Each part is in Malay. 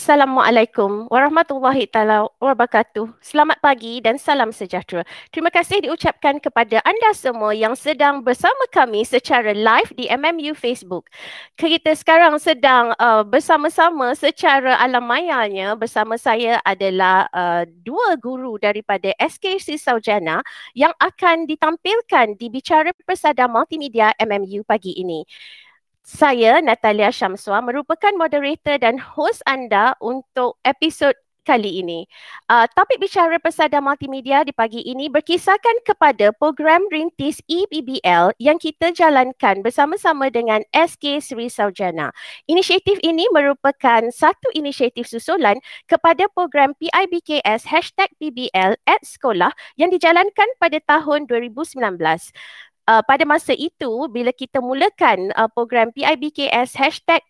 Assalamualaikum warahmatullahi taala wabarakatuh. Selamat pagi dan salam sejahtera. Terima kasih diucapkan kepada anda semua yang sedang bersama kami secara live di MMU Facebook. Kita sekarang sedang bersama-sama secara alam mayanya. Bersama saya adalah dua guru daripada SKC Saujana yang akan ditampilkan di Bicara Persada Multimedia MMU pagi ini. Saya, Natalia Syamswa, merupakan moderator dan host anda untuk episod kali ini. Topik bicara Persada Multimedia di pagi ini berkisarkan kepada program rintis EPBL yang kita jalankan bersama-sama dengan SK Sri Saujana. Inisiatif ini merupakan satu inisiatif susulan kepada program PIBKS #PBL at sekolah yang dijalankan pada tahun 2019. Pada masa itu, bila kita mulakan program PIBKS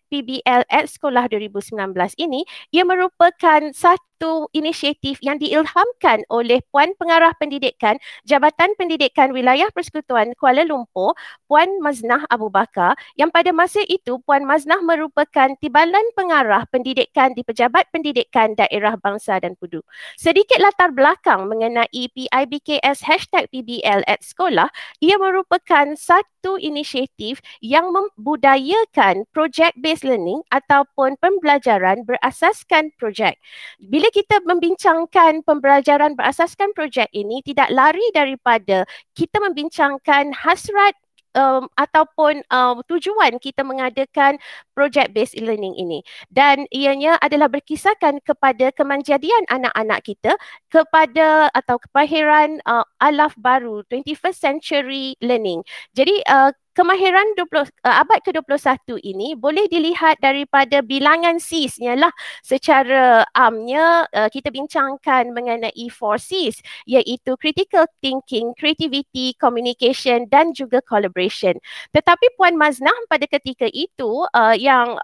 #PBL at sekolah 2019 ini, ia merupakan satu inisiatif yang diilhamkan oleh Puan Pengarah Pendidikan Jabatan Pendidikan Wilayah Persekutuan Kuala Lumpur, Puan Maznah Abu Bakar, yang pada masa itu Puan Maznah merupakan Timbalan Pengarah Pendidikan di Pejabat Pendidikan Daerah Bangsa dan Pudu. Sedikit latar belakang mengenai PIBKS #PBL at sekolah, ia merupakan satu inisiatif yang membudayakan project-based learning ataupun pembelajaran berasaskan projek. Bila kita membincangkan pembelajaran berasaskan projek ini, tidak lari daripada kita membincangkan hasrat ataupun tujuan kita mengadakan project-based learning ini. Dan ianya adalah berkisarkan kepada kemanjadian anak-anak kita kepada atau kemahiran alaf baru 21st century learning. Jadi kemahiran abad ke-21 ini boleh dilihat daripada bilangan Cs-nya lah. Secara amnya kita bincangkan mengenai 4 Cs, iaitu critical thinking, creativity, communication dan juga collaboration. Tetapi Puan Maznah pada ketika itu yang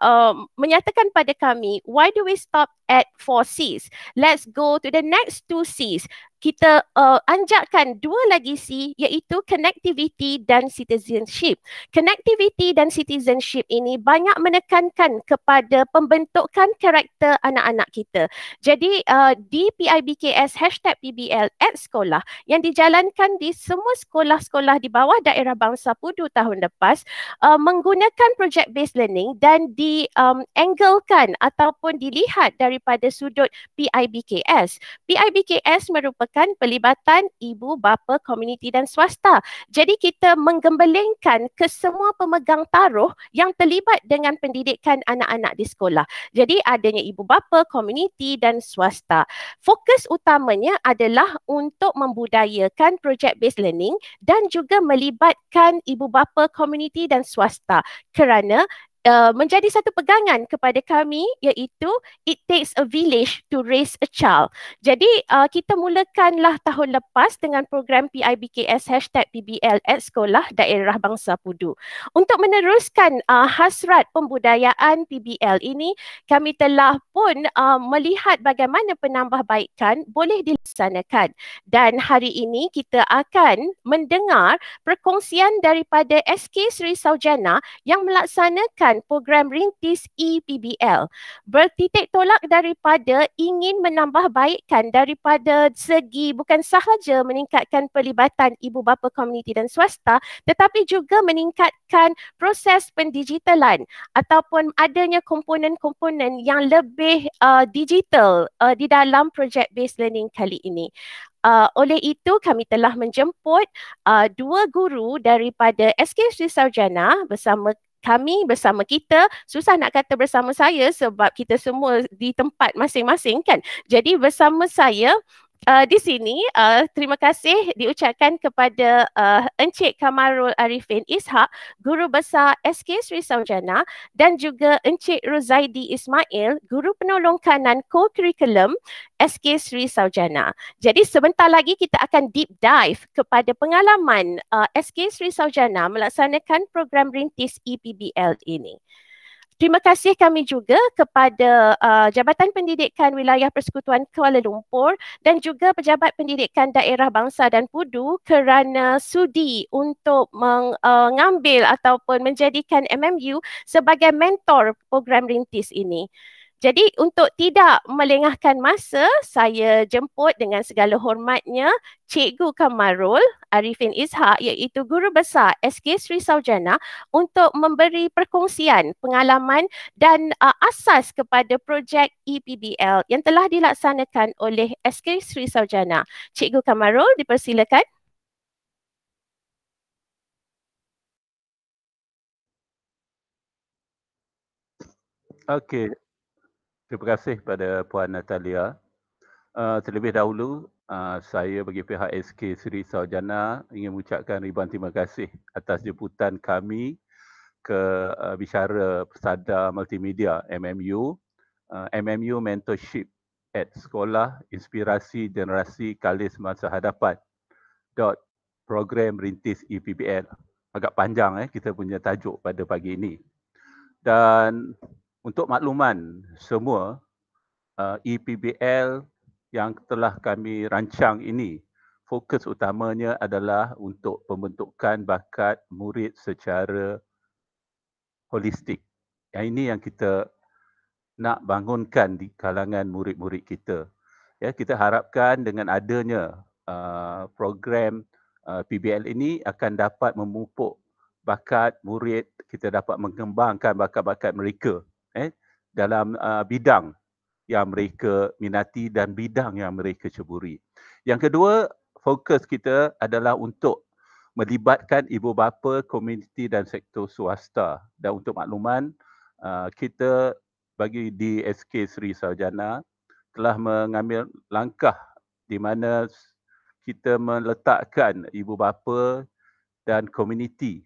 menyatakan pada kami, why do we stop at 4 Cs? Let's go to the next 2 Cs. Kita anjakkan dua lagi C, iaitu connectivity dan citizenship. Connectivity dan citizenship ini banyak menekankan kepada pembentukan karakter anak-anak kita. Jadi di PIBKS #PBL at sekolah yang dijalankan di semua sekolah-sekolah di bawah daerah Bangsa Pudu tahun lepas menggunakan project-based learning dan dianglekan ataupun dilihat daripada sudut PIBKS. PIBKS merupakan pelibatan ibu bapa komuniti dan swasta. Jadi kita menggembelengkan ke semua pemegang taruh yang terlibat dengan pendidikan anak-anak di sekolah. Jadi adanya ibu bapa, komuniti dan swasta. Fokus utamanya adalah untuk membudayakan project-based learning dan juga melibatkan ibu bapa, komuniti dan swasta kerana menjadi satu pegangan kepada kami, iaitu it takes a village to raise a child. Jadi kita mulakanlah tahun lepas dengan program PIBKS #PBL at sekolah daerah Bangsa Pudu. Untuk meneruskan hasrat pembudayaan PBL ini, kami telah pun melihat bagaimana penambahbaikan boleh dilaksanakan. Dan hari ini kita akan mendengar perkongsian daripada SK Sri Saujana yang melaksanakan program rintis EPBL. Bertitik tolak daripada ingin menambahbaikkan daripada segi bukan sahaja meningkatkan pelibatan ibu bapa komuniti dan swasta, tetapi juga meningkatkan proses pendigitalan ataupun adanya komponen-komponen yang lebih digital di dalam project-based learning kali ini. Oleh itu kami telah menjemput dua guru daripada SK Sri Saujana bersama kita. Susah nak kata bersama saya sebab kita semua di tempat masing-masing kan. Jadi bersama saya di sini terima kasih diucapkan kepada Encik Kamarul Arifin Ishak, Guru Besar SK Sri Saujana, dan juga Encik Rozaidi Ismail, Guru Penolong Kanan Co-Curriculum SK Sri Saujana. Jadi sebentar lagi kita akan deep dive kepada pengalaman SK Sri Saujana melaksanakan program rintis EPBL ini. Terima kasih kami juga kepada Jabatan Pendidikan Wilayah Persekutuan Kuala Lumpur dan juga Pejabat Pendidikan Daerah Bangsa dan Pudu kerana sudi untuk mengambil ataupun menjadikan MMU sebagai mentor program rintis ini. Jadi untuk tidak melengahkan masa, saya jemput dengan segala hormatnya Cikgu Kamarul Arifin Ishak iaitu Guru Besar SK Sri Saujana untuk memberi perkongsian pengalaman dan asas kepada projek EPBL yang telah dilaksanakan oleh SK Sri Saujana. Cikgu Kamarul, dipersilakan. Okey, terima kasih kepada Puan Natalia. Terlebih dahulu, saya bagi pihak SK Sri Saujana ingin mengucapkan ribuan terima kasih atas jemputan kami ke Bicara Persada Multimedia MMU, MMU Mentorship at Sekolah Inspirasi Generasi Kalis Masa Hadapan program rintis EPBL. Agak panjang kita punya tajuk pada pagi ini. Dan untuk makluman semua, EPBL yang telah kami rancang ini, fokus utamanya adalah untuk pembentukan bakat murid secara holistik. Yang ini yang kita nak bangunkan di kalangan murid-murid kita. Ya, kita harapkan dengan adanya program PBL ini akan dapat memupuk bakat murid, kita dapat mengembangkan bakat-bakat mereka dalam bidang yang mereka minati dan bidang yang mereka ceburi. Yang kedua, fokus kita adalah untuk melibatkan ibu bapa, komuniti dan sektor swasta. Dan untuk makluman, kita bagi di SK Sri Saujana telah mengambil langkah di mana kita meletakkan ibu bapa dan komuniti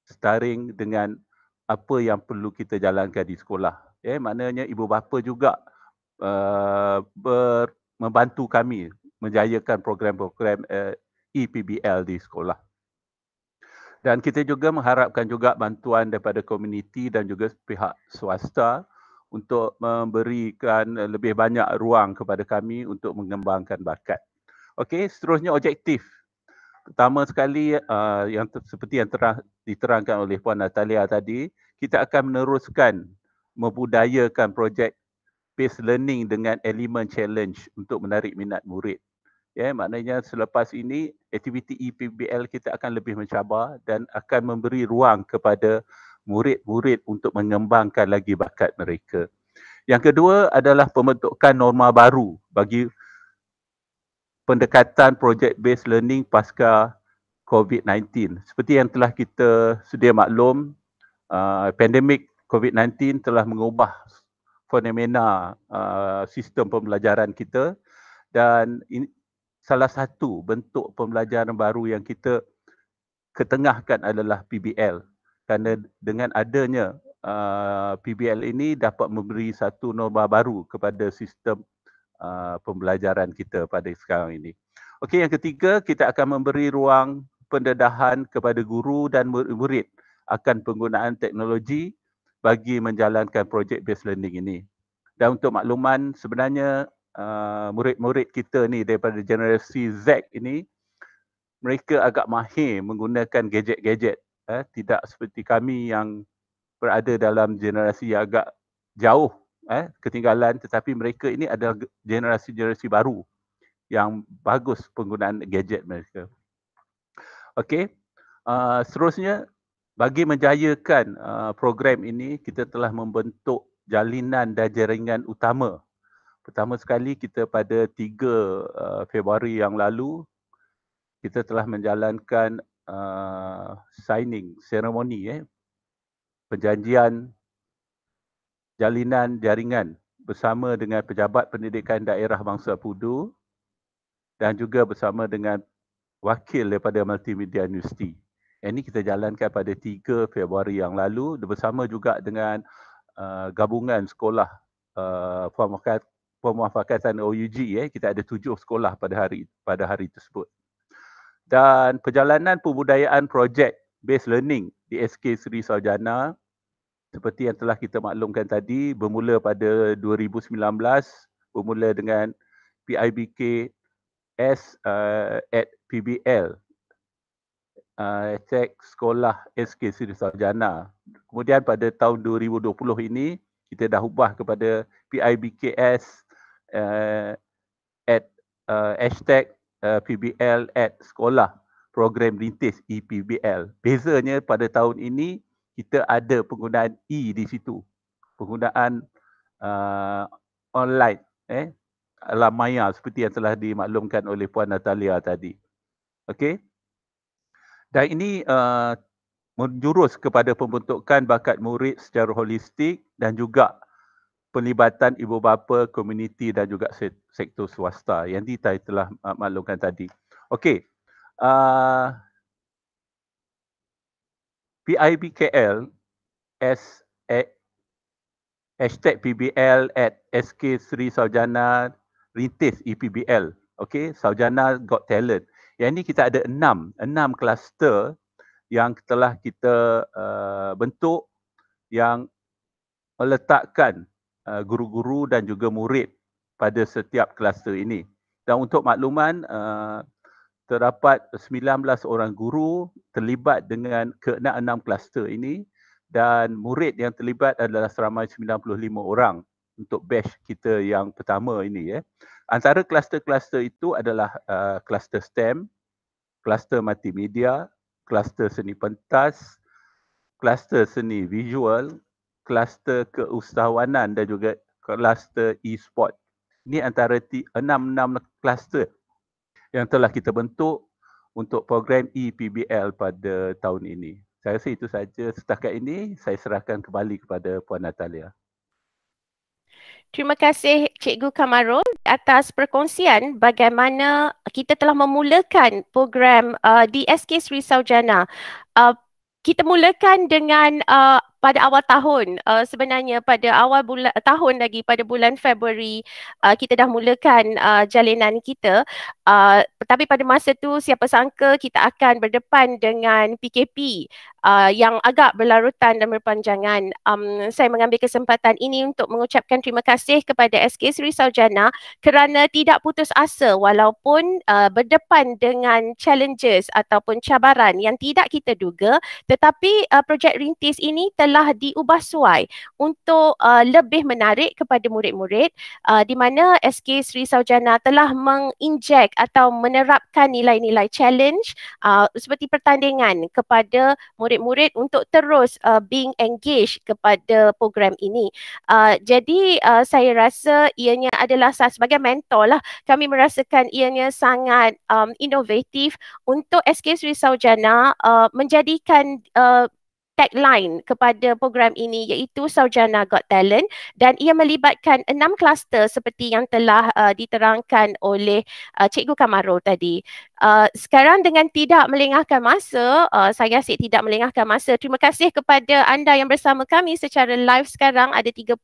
setaring dengan apa yang perlu kita jalankan di sekolah. Maknanya ibu bapa juga membantu kami menjayakan program-program EPBL di sekolah. Dan kita juga mengharapkan juga bantuan daripada komuniti dan juga pihak swasta untuk memberikan lebih banyak ruang kepada kami untuk mengembangkan bakat. Okey, seterusnya objektif. Pertama sekali seperti yang diterangkan oleh Puan Natalia tadi, kita akan meneruskan membudayakan projek based learning dengan elemen challenge untuk menarik minat murid. Maknanya selepas ini aktiviti EPBL kita akan lebih mencabar dan akan memberi ruang kepada murid-murid untuk mengembangkan lagi bakat mereka. Yang kedua adalah pembentukan norma baru bagi pendekatan project based learning pasca COVID-19. Seperti yang telah kita sedia maklum, pandemik COVID-19 telah mengubah fenomena sistem pembelajaran kita dan salah satu bentuk pembelajaran baru yang kita ketengahkan adalah PBL. Kerana dengan adanya PBL ini dapat memberi satu norma baru kepada sistem pembelajaran kita pada sekarang ini. Okey, yang ketiga, kita akan memberi ruang pendedahan kepada guru dan murid akan penggunaan teknologi bagi menjalankan project based learning ini. Dan untuk makluman, sebenarnya murid-murid kita ni daripada generasi Z ini, mereka agak mahir menggunakan gadget-gadget. Tidak seperti kami yang berada dalam generasi yang agak jauh ketinggalan, tetapi mereka ini adalah generasi-generasi baru yang bagus penggunaan gadget mereka. Okey, seterusnya bagi menjayakan program ini, kita telah membentuk jalinan dan jaringan utama. Pertama sekali kita pada 3 Februari yang lalu, kita telah menjalankan signing ceremony, perjanjian jalinan jaringan bersama dengan Pejabat Pendidikan Daerah Bangsa Pudu dan juga bersama dengan wakil daripada Multimedia University. Yang ini kita jalankan pada 3 Februari yang lalu bersama juga dengan gabungan sekolah pemuafakatan OUG. Kita ada 7 sekolah pada hari tersebut. Dan perjalanan pembudayaan projek based learning di SK Sri Saujana seperti yang telah kita maklumkan tadi, bermula pada 2019, bermula dengan PIBK S at PBL, Cek Sekolah SK Sri Saujana. Kemudian pada tahun 2020 ini, Kita dah ubah kepada PIBKS at hashtag PBL at sekolah program rintis EPBL. Bezanya pada tahun ini kita ada penggunaan E di situ. Penggunaan online, alam maya seperti yang telah dimaklumkan oleh Puan Natalia tadi. Okey. Dan ini menjurus kepada pembentukan bakat murid secara holistik dan juga pelibatan ibu bapa, komuniti dan juga sektor swasta yang saya telah maklumkan tadi. Okey. PIBKL as hashtag PBL at SK Sri Saujana Rintis EPBL. Okey, Saujana Got Talent. Yang ini kita ada enam kluster yang telah kita bentuk yang meletakkan guru-guru dan juga murid pada setiap kluster ini. Dan untuk makluman, terdapat 19 orang guru terlibat dengan keenam kluster ini dan murid yang terlibat adalah seramai 95 orang untuk batch kita yang pertama ini. Antara kluster-kluster itu adalah kluster STEM, kluster multimedia, kluster seni pentas, kluster seni visual, kluster keusahawanan dan juga kluster e-sport. Ini antara 6 kluster yang telah kita bentuk untuk program EPBL pada tahun ini. Saya rasa itu saja setakat ini. Saya serahkan kembali kepada Puan Natalia. Terima kasih Cikgu Kamarul atas perkongsian bagaimana kita telah memulakan program di SK Sri Saujana. Kita mulakan dengan pada awal tahun, sebenarnya pada awal tahun lagi pada bulan Februari kita dah mulakan jalinan kita, tapi pada masa tu siapa sangka kita akan berdepan dengan PKP yang agak berlarutan dan berpanjangan. Saya mengambil kesempatan ini untuk mengucapkan terima kasih kepada SK Sri Saujana kerana tidak putus asa walaupun berdepan dengan challenges ataupun cabaran yang tidak kita duga, tetapi projek rintis ini telah diubah suai untuk lebih menarik kepada murid-murid, di mana SK Sri Saujana telah menginjek atau menerapkan nilai-nilai challenge seperti pertandingan kepada murid-murid untuk terus being engaged kepada program ini. Jadi saya rasa ianya adalah sebagai mentor lah, kami merasakan ianya sangat inovatif untuk SK Sri Saujana menjadikan tagline kepada program ini iaitu Saujana Got Talent, dan ia melibatkan 6 kluster seperti yang telah diterangkan oleh Cikgu Kamarul tadi. Sekarang dengan tidak melengahkan masa, saya asyik tidak melengahkan masa. Terima kasih kepada anda yang bersama kami secara live sekarang, ada 32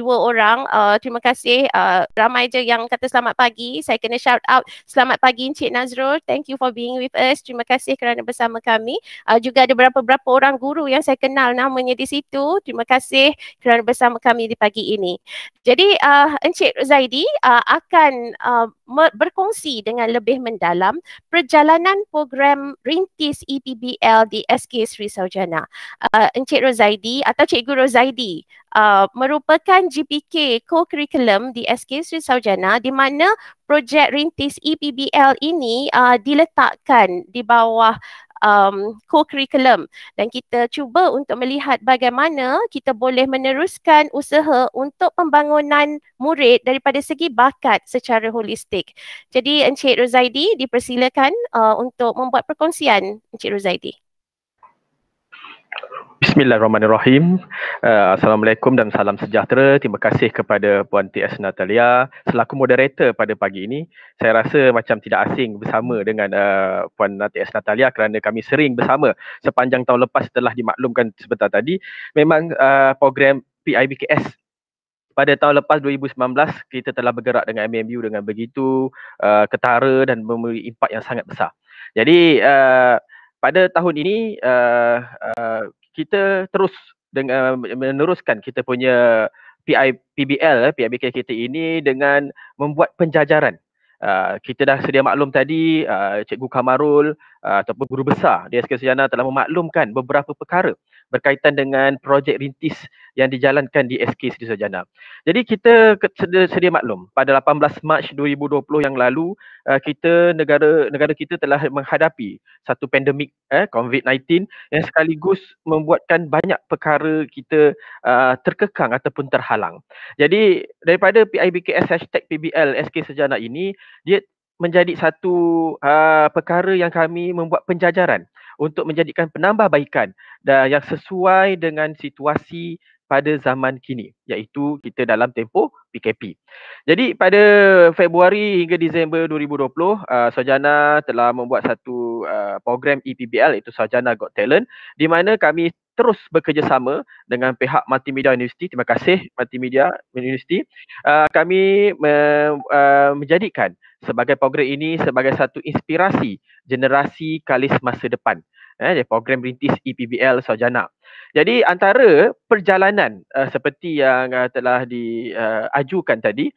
orang. Terima kasih, ramai je yang kata selamat pagi. Saya kena shout out selamat pagi Encik Nazrul. Thank you for being with us. Terima kasih kerana bersama kami. Juga ada beberapa orang guru yang saya kenal namanya di situ. Terima kasih kerana bersama kami di pagi ini. Jadi Encik Rozaidi akan berkongsi dengan lebih mendalam perjalanan program rintis EPBL di SK Sri Saujana. Encik Rozaidi atau Cikgu Rozaidi merupakan GPK co-curriculum di SK Sri Saujana, di mana projek rintis EPBL ini diletakkan di bawah co-curriculum, dan kita cuba untuk melihat bagaimana kita boleh meneruskan usaha untuk pembangunan murid daripada segi bakat secara holistik. Jadi Encik Rozaidi dipersilakan untuk membuat perkongsian. Encik Rozaidi. Bismillahirrahmanirrahim. Assalamualaikum dan salam sejahtera. Terima kasih kepada Puan T.S. Natalia selaku moderator pada pagi ini. Saya rasa macam tidak asing bersama dengan Puan T.S. Natalia kerana kami sering bersama sepanjang tahun lepas telah dimaklumkan sebentar tadi. Memang program PIBKS pada tahun lepas 2019 kita telah bergerak dengan MMU dengan begitu ketara dan memberi impak yang sangat besar. Jadi pada tahun ini kita terus dengan meneruskan kita punya PBL, PIBK kita ini dengan membuat penjajaran. Kita dah sedia maklum tadi, Cikgu Kamarul ataupun guru besar di SK Saujana telah memaklumkan beberapa perkara berkaitan dengan projek rintis yang dijalankan di SK Seri Sarjana. Jadi kita sedia maklum, pada 18 Mac 2020 yang lalu, negara kita telah menghadapi satu pandemik COVID-19 yang sekaligus membuatkan banyak perkara kita terkekang ataupun terhalang. Jadi daripada PIBKS #PBL SK Sarjana ini, dia menjadi satu perkara yang kami membuat penjajaran untuk menjadikan penambahbaikan dan yang sesuai dengan situasi pada zaman kini, iaitu kita dalam tempoh PKP. Jadi pada Februari hingga Disember 2020, Sarjana telah membuat satu program EPBL, iaitu Sarjana Got Talent, di mana kami terus bekerjasama dengan pihak Multimedia University. Terima kasih Multimedia University. Kami menjadikan sebagai program ini sebagai satu inspirasi generasi kalis masa depan. Program rintis EPBL Sarjana. Jadi antara perjalanan seperti yang telah diajukan tadi,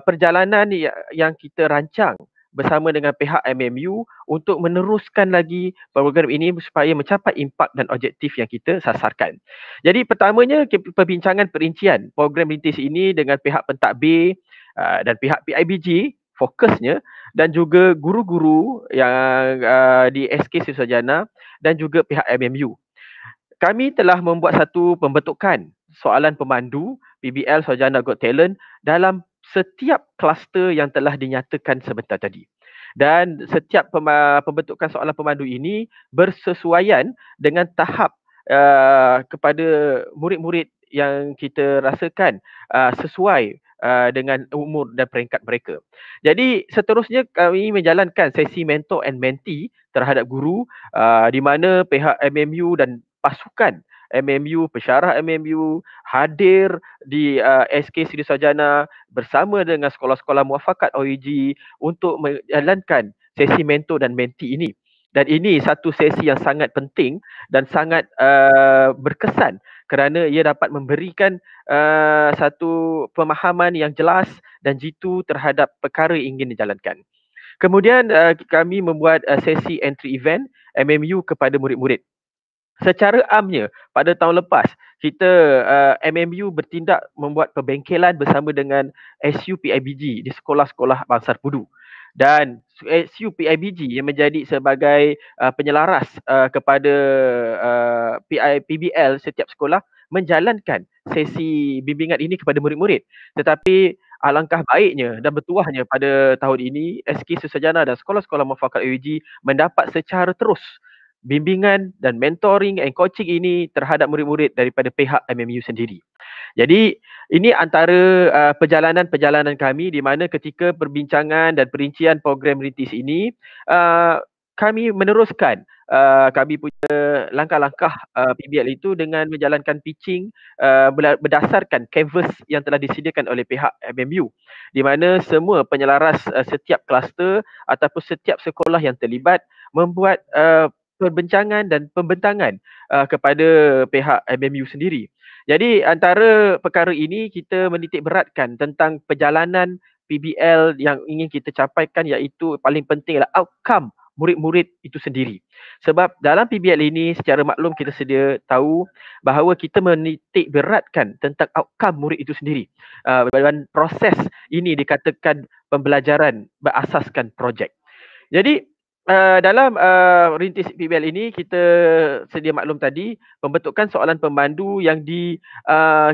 perjalanan yang kita rancang bersama dengan pihak MMU untuk meneruskan lagi program ini supaya mencapai impak dan objektif yang kita sasarkan. Jadi pertamanya perbincangan perincian program rintis ini dengan pihak pentadbir dan pihak PIBG fokusnya, dan juga guru-guru yang di SK Seri Sarjana dan juga pihak MMU. Kami telah membuat satu pembentukan soalan pemandu PBL Sarjana Got Talent dalam setiap kluster yang telah dinyatakan sebentar tadi. Dan setiap pembentukan soalan pemandu ini bersesuaian dengan tahap kepada murid-murid yang kita rasakan sesuai dengan umur dan peringkat mereka. Jadi seterusnya kami menjalankan sesi mentor and mentee terhadap guru di mana pihak MMU dan pasukan MMU, pensyarah MMU hadir di SK Seri Sarjana bersama dengan sekolah-sekolah muafakat OUG untuk menjalankan sesi mentor dan mentee ini. Dan ini satu sesi yang sangat penting dan sangat berkesan kerana ia dapat memberikan satu pemahaman yang jelas dan jitu terhadap perkara yang ingin dijalankan. Kemudian kami membuat sesi entry event MMU kepada murid-murid. Secara amnya pada tahun lepas, kita MMU bertindak membuat perbengkelan bersama dengan SU PIBG di sekolah-sekolah Bangsar Pudu. Dan SU PIBG yang menjadi sebagai penyelaras kepada PBL setiap sekolah menjalankan sesi bimbingan ini kepada murid-murid. Tetapi alangkah baiknya dan bertuahnya pada tahun ini SK Seri Sarjana dan sekolah-sekolah muafakat OUG mendapat secara terus bimbingan dan mentoring and coaching ini terhadap murid-murid daripada pihak MMU sendiri. Jadi ini antara perjalanan-perjalanan kami di mana ketika perbincangan dan perincian program rintis ini kami meneruskan kami punya langkah-langkah PBL itu dengan menjalankan pitching berdasarkan canvas yang telah disediakan oleh pihak MMU, di mana semua penyelaras setiap kluster ataupun setiap sekolah yang terlibat membuat perbincangan dan pembentangan kepada pihak MMU sendiri. Jadi antara perkara ini kita menitik beratkan tentang perjalanan PBL yang ingin kita capaikan, iaitu paling penting adalah outcome murid-murid itu sendiri. Sebab dalam PBL ini secara maklum kita sedia tahu bahawa kita menitik beratkan tentang outcome murid itu sendiri. Dan proses ini dikatakan pembelajaran berasaskan projek. Jadi dalam rintis PBL ini kita sedia maklum tadi pembentukan soalan pemandu yang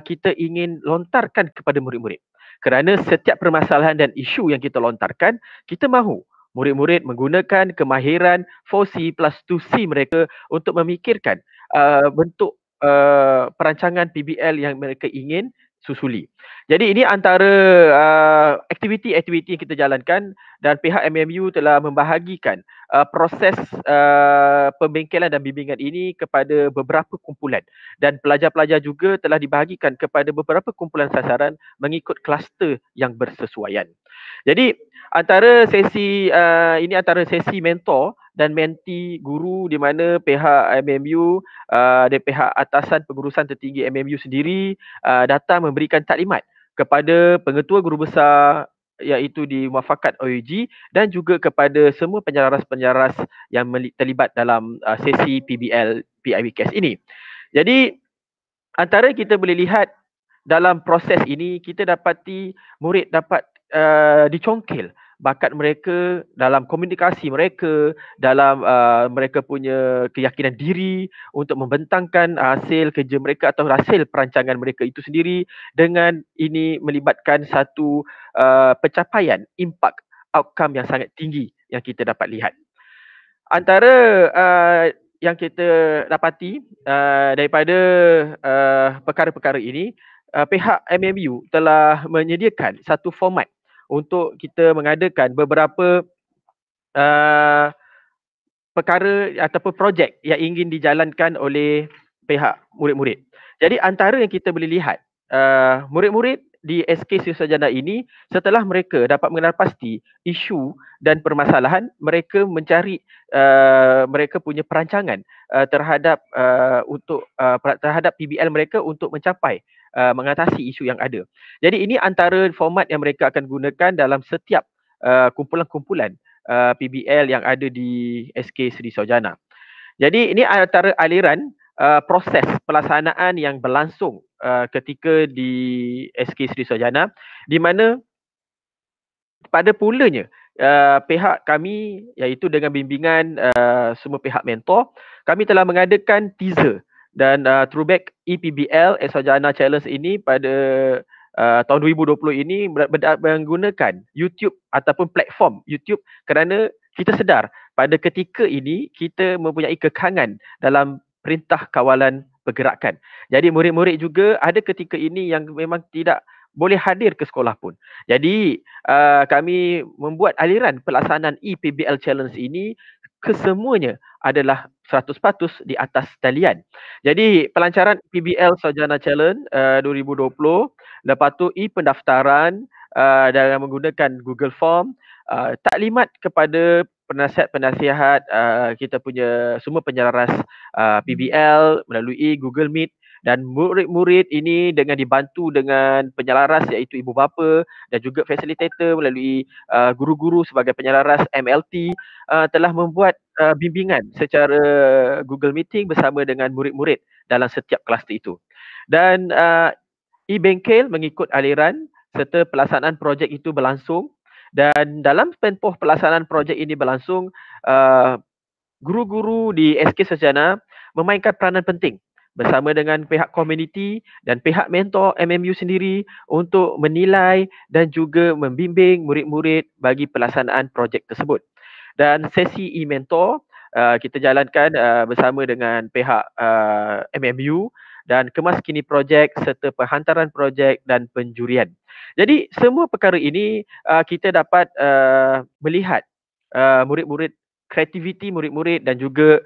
kita ingin lontarkan kepada murid-murid. Kerana setiap permasalahan dan isu yang kita lontarkan, kita mahu murid-murid menggunakan kemahiran 4C plus 2C mereka untuk memikirkan bentuk perancangan PBL yang mereka ingin susuli. Jadi ini antara aktiviti-aktiviti yang kita jalankan, dan pihak MMU telah membahagikan proses pembengkelan dan bimbingan ini kepada beberapa kumpulan, dan pelajar-pelajar juga telah dibahagikan kepada beberapa kumpulan sasaran mengikut kluster yang bersesuaian. Jadi antara sesi ini antara sesi mentor dan menti guru di mana pihak MMU dan pihak atasan pengurusan tertinggi MMU sendiri datang memberikan taklimat kepada pengetua guru besar iaitu di muafakat OUG dan juga kepada semua penyelaras-penyelaras yang terlibat dalam sesi PBL PIBKS ini. Jadi antara kita boleh lihat dalam proses ini, kita dapati murid dapat dicongkil bakat mereka dalam komunikasi mereka, dalam mereka punya keyakinan diri untuk membentangkan hasil kerja mereka atau hasil perancangan mereka itu sendiri, dengan ini melibatkan satu pencapaian impact outcome yang sangat tinggi yang kita dapat lihat. Antara yang kita dapati daripada perkara-perkara ini, pihak MMU telah menyediakan satu format untuk kita mengadakan beberapa perkara ataupun projek yang ingin dijalankan oleh pihak murid-murid. Jadi antara yang kita boleh lihat, murid-murid di SK Sri Sarjana ini, setelah mereka dapat mengenal pasti isu dan permasalahan, mereka mencari mereka punya perancangan terhadap terhadap PBL mereka untuk mencapai mengatasi isu yang ada. Jadi ini antara format yang mereka akan gunakan dalam setiap kumpulan-kumpulan PBL yang ada di SK Sri Sarjana. Jadi ini antara aliran proses pelaksanaan yang berlangsung ketika di SK Sri Sarjana, di mana pada pulanya pihak kami, iaitu dengan bimbingan semua pihak mentor, kami telah mengadakan teaser dan throwback EPBL Sarjana Challenge ini pada tahun 2020 ini menggunakan YouTube ataupun platform YouTube, kerana kita sedar pada ketika ini kita mempunyai kekangan dalam perintah kawalan pergerakan. Jadi murid-murid juga ada ketika ini yang memang tidak boleh hadir ke sekolah pun. Jadi kami membuat aliran pelaksanaan EPBL Challenge ini kesemuanya adalah 100% di atas talian. Jadi pelancaran PBL Sarjana Challenge 2020, lepas tu pendaftaran dengan menggunakan Google Form, taklimat kepada penasihat-penasihat kita punya semua penyelaras PBL melalui Google Meet, dan murid-murid ini dengan dibantu dengan penyelaras iaitu ibu bapa dan juga facilitator melalui guru-guru sebagai penyelaras MLT telah membuat bimbingan secara Google Meeting bersama dengan murid-murid dalam setiap kluster itu. Dan e-bengkel mengikut aliran serta pelaksanaan projek itu berlangsung, dan dalam tempoh pelaksanaan projek ini berlangsung, guru-guru di SK Sarjana memainkan peranan penting bersama dengan pihak komuniti dan pihak mentor MMU sendiri untuk menilai dan juga membimbing murid-murid bagi pelaksanaan projek tersebut. Dan sesi e-mentor kita jalankan bersama dengan pihak MMU dan kemas kini projek serta penghantaran projek dan penjurian. Jadi semua perkara ini kita dapat melihat murid-murid, kreativiti murid-murid dan juga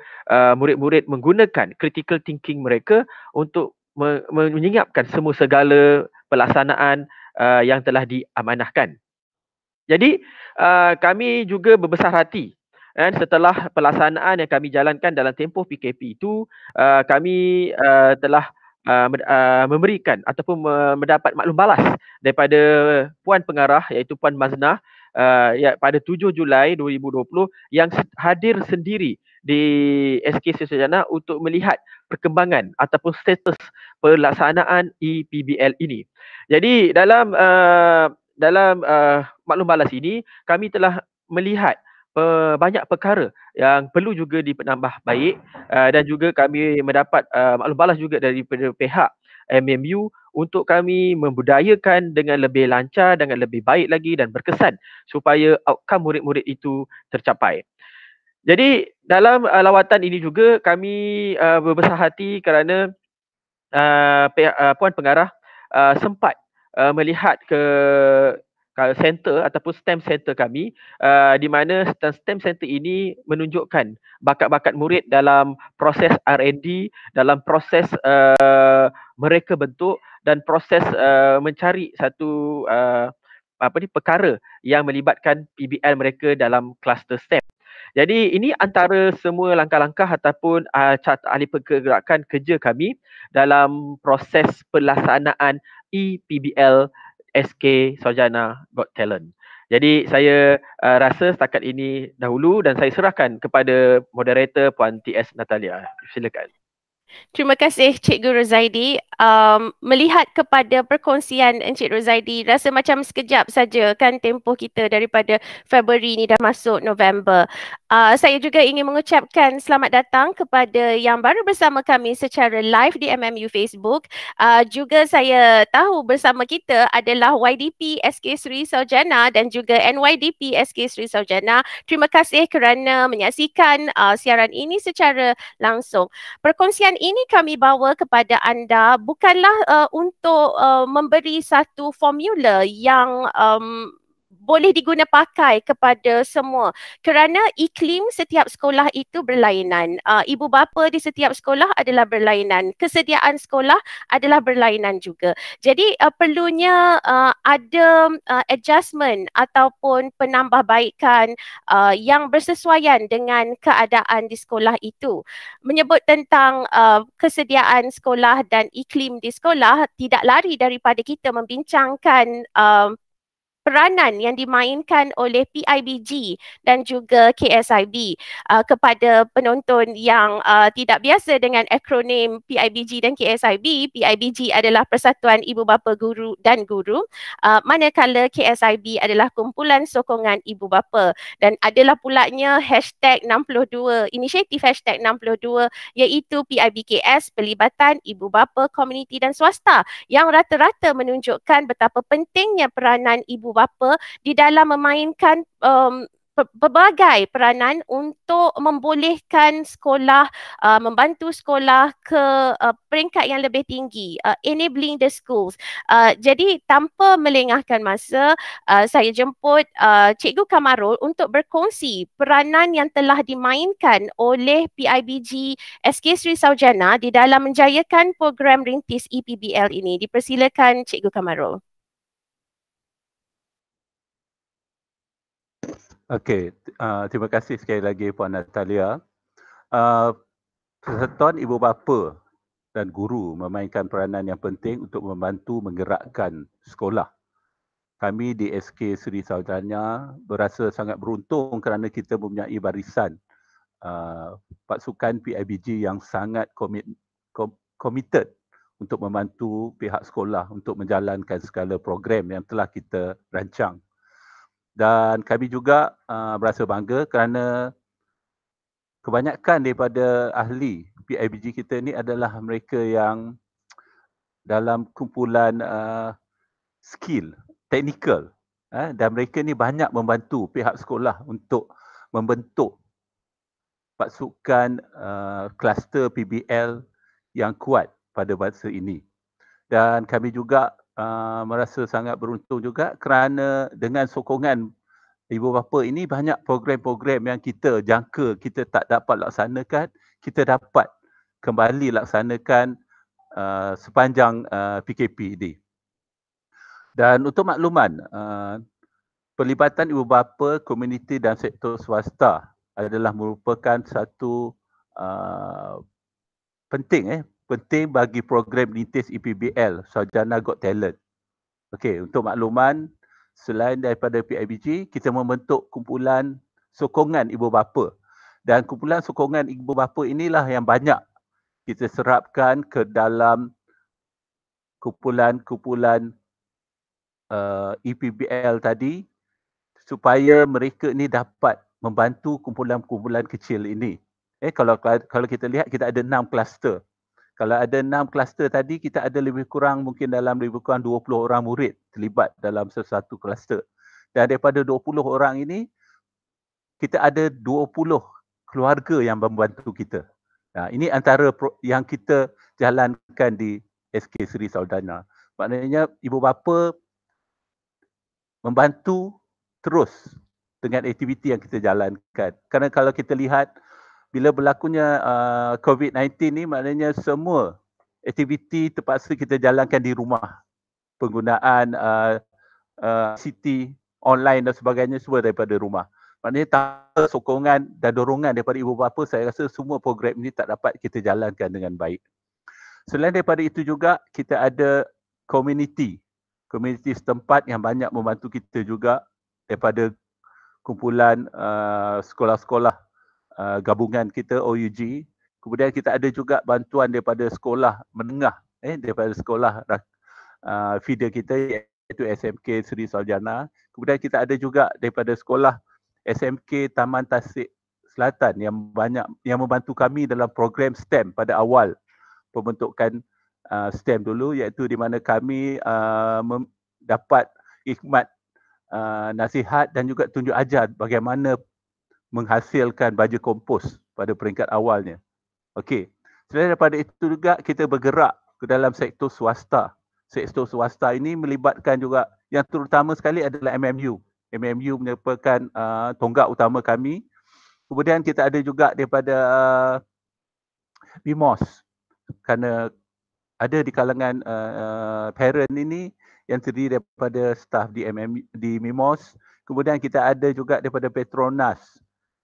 murid-murid menggunakan critical thinking mereka untuk menyiapkan semua segala pelaksanaan yang telah diamanahkan. Jadi kami juga berbesar hati, dan setelah pelaksanaan yang kami jalankan dalam tempoh PKP itu, kami telah memberikan ataupun mendapat maklum balas daripada Puan Pengarah iaitu Puan Maznah pada 7 Julai 2020 yang hadir sendiri di SK Sri Sarjana untuk melihat perkembangan ataupun status pelaksanaan EPBL ini. Jadi dalam maklum balas ini, kami telah melihat banyak perkara yang perlu juga dipenambah baik, dan juga kami mendapat maklum balas juga daripada pihak MMU untuk kami membudayakan dengan lebih lancar, dengan lebih baik lagi dan berkesan supaya outcome murid-murid itu tercapai. Jadi dalam lawatan ini juga kami berbesar hati kerana Puan Pengarah sempat melihat ke center ataupun STEM center kami, di mana STEM center ini menunjukkan bakat-bakat murid dalam proses R&D, dalam proses mereka bentuk dan proses mencari satu perkara yang melibatkan PBL mereka dalam kluster STEM. Jadi ini antara semua langkah-langkah ataupun ahli pergerakan kerja kami dalam proses pelaksanaan EPBL SK Sarjana Got Talent. Jadi saya rasa setakat ini dahulu dan saya serahkan kepada moderator Puan TS Natalia. Silakan. Terima kasih Cikgu Rozaidi. Melihat kepada perkongsian Encik Rozaidi, rasa macam sekejap saja kan tempoh kita daripada Februari ni dah masuk November. Saya juga ingin mengucapkan selamat datang kepada yang baru bersama kami secara live di MMU Facebook. Juga saya tahu bersama kita adalah YDP SK Sri Saujana dan juga NYDP SK Sri Saujana. Terima kasih kerana menyaksikan siaran ini secara langsung. Perkongsian ini kami bawa kepada anda bukanlah untuk memberi satu formula yang boleh diguna pakai kepada semua kerana iklim setiap sekolah itu berlainan. Ibu bapa di setiap sekolah adalah berlainan. Kesediaan sekolah adalah berlainan juga. Jadi perlunya ada adjustment ataupun penambahbaikan yang bersesuaian dengan keadaan di sekolah itu. Menyebut tentang kesediaan sekolah dan iklim di sekolah, tidak lari daripada kita membincangkan peranan yang dimainkan oleh PIBG dan juga KSIB. Kepada penonton yang tidak biasa dengan akronim PIBG dan KSIB, PIBG adalah Persatuan Ibu Bapa Guru dan Guru, manakala KSIB adalah Kumpulan Sokongan Ibu Bapa, dan adalah pulanya hashtag 62, inisiatif hashtag 62 iaitu PIBKS, Pelibatan Ibu Bapa, Komuniti dan Swasta, yang rata-rata menunjukkan betapa pentingnya peranan ibu bapa di dalam memainkan berbagai peranan untuk membolehkan sekolah, membantu sekolah ke peringkat yang lebih tinggi, enabling the schools. Jadi tanpa melengahkan masa, saya jemput Cikgu Kamarul untuk berkongsi peranan yang telah dimainkan oleh PIBG SK Sri Saujana di dalam menjayakan program rintis EPBL ini. Dipersilakan Cikgu Kamarul. Okey, terima kasih sekali lagi Puan Natalia. Persatuan Ibu Bapa dan Guru memainkan peranan yang penting untuk membantu menggerakkan sekolah. Kami di SK Sri Saujana berasa sangat beruntung kerana kita mempunyai barisan pasukan PIBG yang sangat committed untuk membantu pihak sekolah untuk menjalankan segala program yang telah kita rancang. Dan kami juga berasa bangga kerana kebanyakan daripada ahli PIBG kita ni adalah mereka yang dalam kumpulan skill, teknikal, dan mereka ni banyak membantu pihak sekolah untuk membentuk pasukan kluster PBL yang kuat pada masa ini. Dan kami juga merasa sangat beruntung juga kerana dengan sokongan ibu bapa ini banyak program-program yang kita jangka kita tak dapat laksanakan, kita dapat kembali laksanakan sepanjang PKP ini. Dan untuk makluman, pelibatan ibu bapa, komuniti dan sektor swasta adalah merupakan satu penting bagi program rintis EPBL, Saujana Got Talent. Okey, untuk makluman, selain daripada PIBG, kita membentuk kumpulan sokongan ibu bapa. Dan kumpulan sokongan ibu bapa inilah yang banyak kita serapkan ke dalam kumpulan-kumpulan EPBL tadi supaya mereka ni dapat membantu kumpulan-kumpulan kecil ini. Kalau kita lihat, kita ada 6 kluster. Kalau ada 6 kluster tadi, kita ada lebih kurang mungkin dalam lebih kurang 20 orang murid terlibat dalam satu kluster. Dan daripada 20 orang ini, kita ada 20 keluarga yang membantu kita. Nah, ini antara yang kita jalankan di SK Sri Saujana. Maknanya ibu bapa membantu terus dengan aktiviti yang kita jalankan. Kerana kalau kita lihat, bila berlakunya COVID-19 ni, maknanya semua aktiviti terpaksa kita jalankan di rumah. Penggunaan ICT, online dan sebagainya semua daripada rumah. Maknanya tanpa sokongan dan dorongan daripada ibu bapa, saya rasa semua program ini tak dapat kita jalankan dengan baik. Selain daripada itu juga, kita ada komuniti setempat yang banyak membantu kita juga daripada kumpulan sekolah-sekolah gabungan kita OUG, Kemudian kita ada juga bantuan daripada sekolah menengah, daripada sekolah feeder kita iaitu SMK Seri Sarjana. Kemudian kita ada juga daripada sekolah SMK Taman Tasik Selatan yang membantu kami dalam program STEM pada awal pembentukan STEM dulu, iaitu di mana kami dapat khidmat nasihat dan juga tunjuk ajar bagaimana menghasilkan baja kompos pada peringkat awalnya. Okey. Selain daripada itu juga kita bergerak ke dalam sektor swasta. Sektor swasta ini melibatkan juga yang terutama sekali adalah MMU. MMU merupakan tonggak utama kami. Kemudian kita ada juga daripada BIMOS, kerana ada di kalangan parent ini yang terdiri daripada staf di MIMOS. Kemudian kita ada juga daripada Petronas.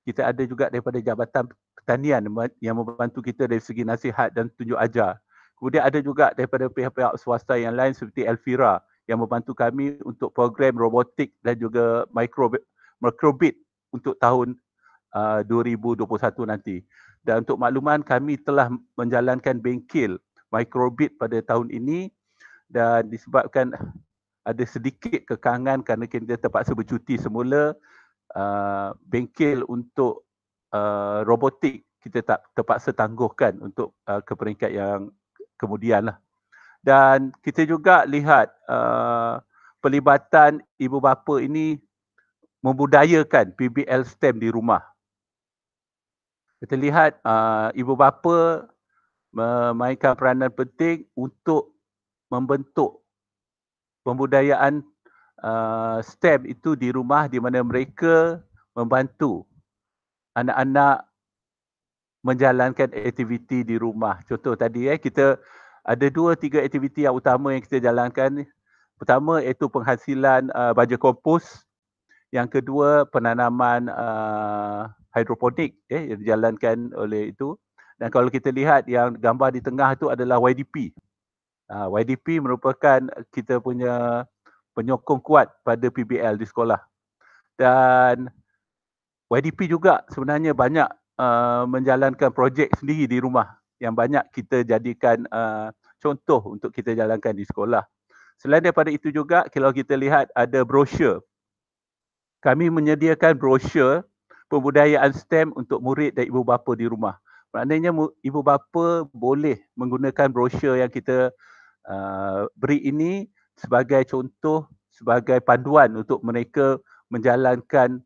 Kita ada juga daripada Jabatan Pertanian yang membantu kita dari segi nasihat dan tunjuk ajar. Kemudian ada juga daripada pihak-pihak swasta yang lain seperti Elvira yang membantu kami untuk program robotik dan juga microbit untuk tahun 2021 nanti. Dan untuk makluman, kami telah menjalankan bengkel microbit pada tahun ini, dan disebabkan ada sedikit kekangan kerana kita terpaksa bercuti semula, bengkel untuk robotik kita tak terpaksa tangguhkan untuk ke peringkat yang kemudian lah. Dan kita juga lihat pelibatan ibu bapa ini membudayakan PBL STEM di rumah. Kita lihat ibu bapa memainkan peranan penting untuk membentuk pembudayaan STEM itu di rumah, di mana mereka membantu anak-anak menjalankan aktiviti di rumah. Contoh tadi kita ada 2-3 aktiviti yang utama yang kita jalankan. Pertama iaitu penghasilan baja kompos. Yang kedua penanaman hidroponik yang dijalankan oleh itu. Dan kalau kita lihat yang gambar di tengah itu adalah YDP. YDP merupakan kita punya penyokong kuat pada PBL di sekolah. Dan YDP juga sebenarnya banyak menjalankan projek sendiri di rumah yang banyak kita jadikan contoh untuk kita jalankan di sekolah. Selain daripada itu juga, kalau kita lihat ada brosur. Kami menyediakan brosur pembudayaan STEM untuk murid dan ibu bapa di rumah. Maknanya ibu bapa boleh menggunakan brosur yang kita beri ini sebagai contoh, sebagai panduan untuk mereka menjalankan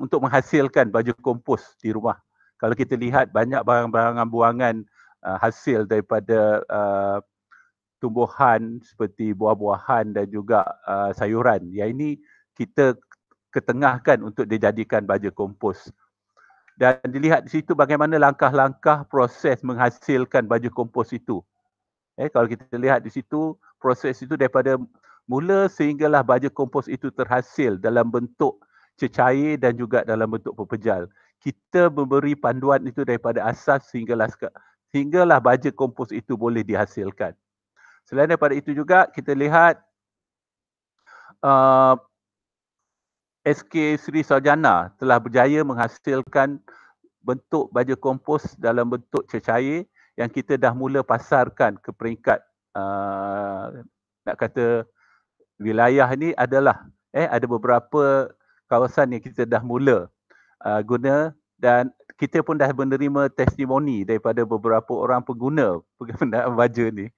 untuk menghasilkan baju kompos di rumah. Kalau kita lihat banyak barang-barang buangan hasil daripada tumbuhan seperti buah-buahan dan juga sayuran. Yang ini kita ketengahkan untuk dijadikan baja kompos. Dan dilihat di situ bagaimana langkah-langkah proses menghasilkan baju kompos itu. Kalau kita lihat di situ, proses itu daripada mula sehinggalah baju kompos itu terhasil dalam bentuk cecair dan juga dalam bentuk pepejal. Kita memberi panduan itu daripada asas sehinggalah baju kompos itu boleh dihasilkan. Selain daripada itu juga, kita lihat SK Seri Sarjana telah berjaya menghasilkan bentuk baja kompos dalam bentuk cecair yang kita dah mula pasarkan ke peringkat nak kata wilayah ni adalah ada beberapa kawasan yang kita dah mula guna, dan kita pun dah menerima testimoni daripada beberapa orang pengguna penggunaan baja ni.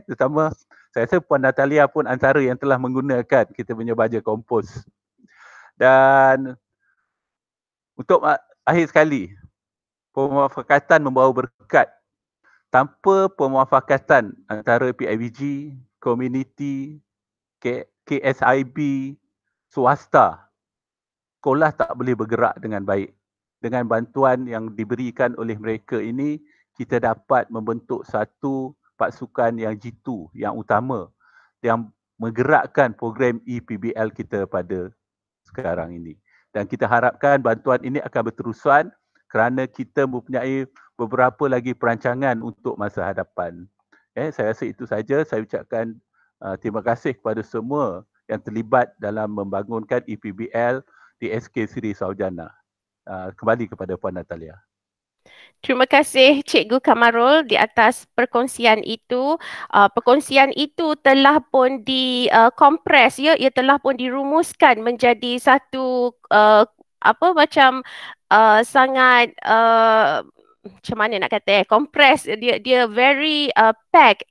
Terutama saya rasa Puan Natalia pun antara yang telah menggunakan kita punya baja kompos. Dan untuk akhir sekali, pemuafakatan membawa berkat. Tanpa pemuafakatan antara PIBG, komuniti, KSIB, swasta, sekolah tak boleh bergerak dengan baik. Dengan bantuan yang diberikan oleh mereka ini, kita dapat membentuk satu pasukan yang jitu, yang utama, yang menggerakkan program EPBL kita pada sekarang ini. Dan kita harapkan bantuan ini akan berterusan kerana kita mempunyai beberapa lagi perancangan untuk masa hadapan. Saya rasa itu saja. Saya ucapkan terima kasih kepada semua yang terlibat dalam membangunkan EPBL di SK Seri Sarjana. Kembali kepada Puan Natalia. Terima kasih Cikgu Kamarul di atas perkongsian itu. Perkongsian itu telah pun dikompres, ya, ia telah pun dirumuskan menjadi satu sangat macam mana nak kata kompres, dia very pack.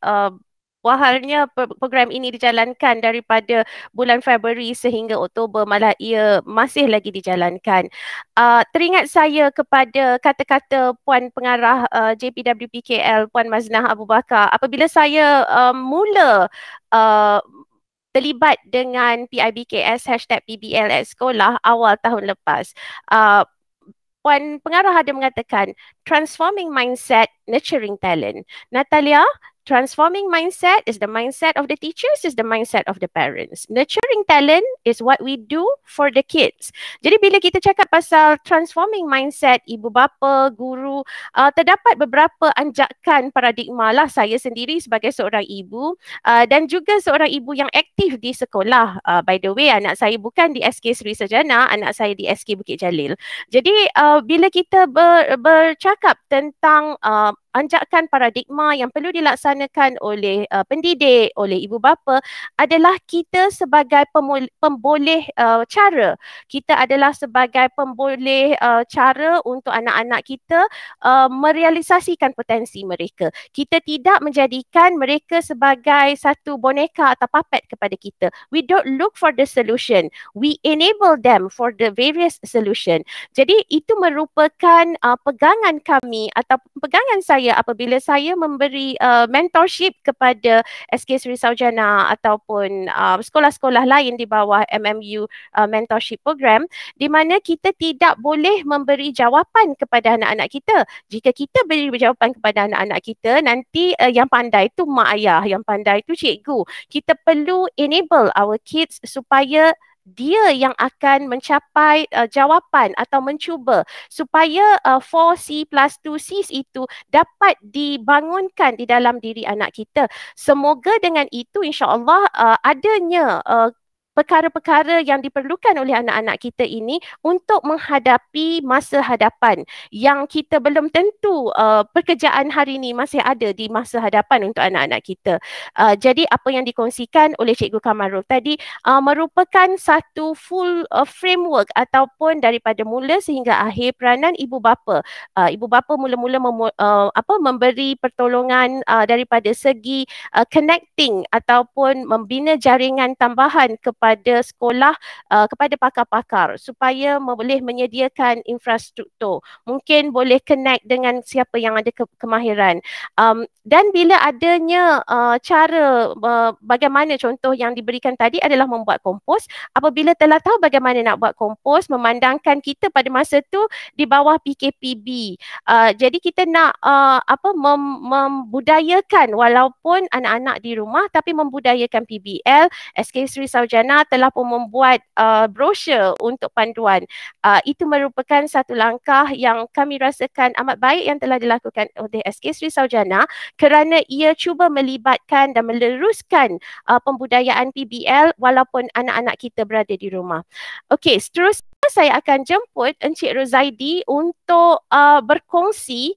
Wahalnya program ini dijalankan daripada bulan Februari sehingga Oktober, malah ia masih lagi dijalankan. Teringat saya kepada kata-kata Puan Pengarah JPWPKL, Puan Maznah Abu Bakar, apabila saya mula terlibat dengan PIBKS #PBL@sekolah awal tahun lepas. Puan Pengarah ada mengatakan transforming mindset, nurturing talent. Natalia, transforming mindset is the mindset of the teachers, is the mindset of the parents. Nurturing talent is what we do for the kids. Jadi bila kita cakap pasal transforming mindset, ibu bapa, guru, terdapat beberapa anjakan paradigma lah. Saya sendiri sebagai seorang ibu dan juga seorang ibu yang aktif di sekolah. By the way, anak saya bukan di SK Sri Sarjana, anak saya di SK Bukit Jalil. Jadi bila kita bercakap tentang anjakan paradigma yang perlu dilaksanakan oleh pendidik, oleh ibu bapa, adalah kita sebagai pemboleh cara. Kita adalah sebagai pemboleh cara untuk anak-anak kita merealisasikan potensi mereka. Kita tidak menjadikan mereka sebagai satu boneka atau puppet kepada kita. We don't look for the solution. We enable them for the various solution. Jadi itu merupakan pegangan kami atau pegangan saya apabila saya memberi mentorship kepada SK Sri Sarjana ataupun sekolah-sekolah lain di bawah MMU mentorship program, di mana kita tidak boleh memberi jawapan kepada anak-anak kita. Jika kita beri jawapan kepada anak-anak kita, nanti yang pandai tu mak ayah, yang pandai tu cikgu. Kita perlu enable our kids supaya dia yang akan mencapai jawapan atau mencuba supaya 4C plus 2Cs itu dapat dibangunkan di dalam diri anak kita. Semoga dengan itu insya-Allah adanya perkara-perkara yang diperlukan oleh anak-anak kita ini untuk menghadapi masa hadapan yang kita belum tentu pekerjaan hari ini masih ada di masa hadapan untuk anak-anak kita. Jadi apa yang dikongsikan oleh Cikgu Kamarul tadi merupakan satu full framework ataupun daripada mula sehingga akhir peranan ibu bapa. Ibu bapa mula-mula memberi pertolongan daripada segi connecting ataupun membina jaringan tambahan kepada sekolah, kepada pakar-pakar supaya boleh menyediakan infrastruktur. Mungkin boleh connect dengan siapa yang ada kemahiran. Dan bila adanya cara bagaimana contoh yang diberikan tadi adalah membuat kompos, apabila telah tahu bagaimana nak buat kompos, memandangkan kita pada masa tu di bawah PKPB. Jadi kita nak membudayakan walaupun anak-anak di rumah tapi membudayakan PBL. SK Sri Sarjana telah pun membuat brosur untuk panduan. Itu merupakan satu langkah yang kami rasakan amat baik yang telah dilakukan oleh SK Sri Sarjana kerana ia cuba melibatkan dan meneruskan pembudayaan PBL walaupun anak-anak kita berada di rumah. Okey, seterusnya saya akan jemput Encik Rozaidi untuk berkongsi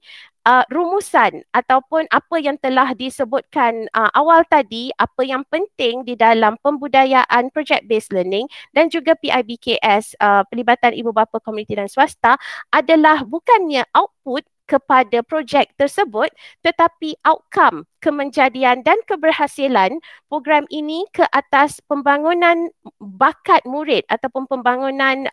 rumusan ataupun apa yang telah disebutkan awal tadi, apa yang penting di dalam pembudayaan project based learning dan juga PIBKS, pelibatan ibu bapa komuniti dan swasta adalah bukannya output kepada projek tersebut tetapi outcome, kemenjadian dan keberhasilan program ini ke atas pembangunan bakat murid ataupun pembangunan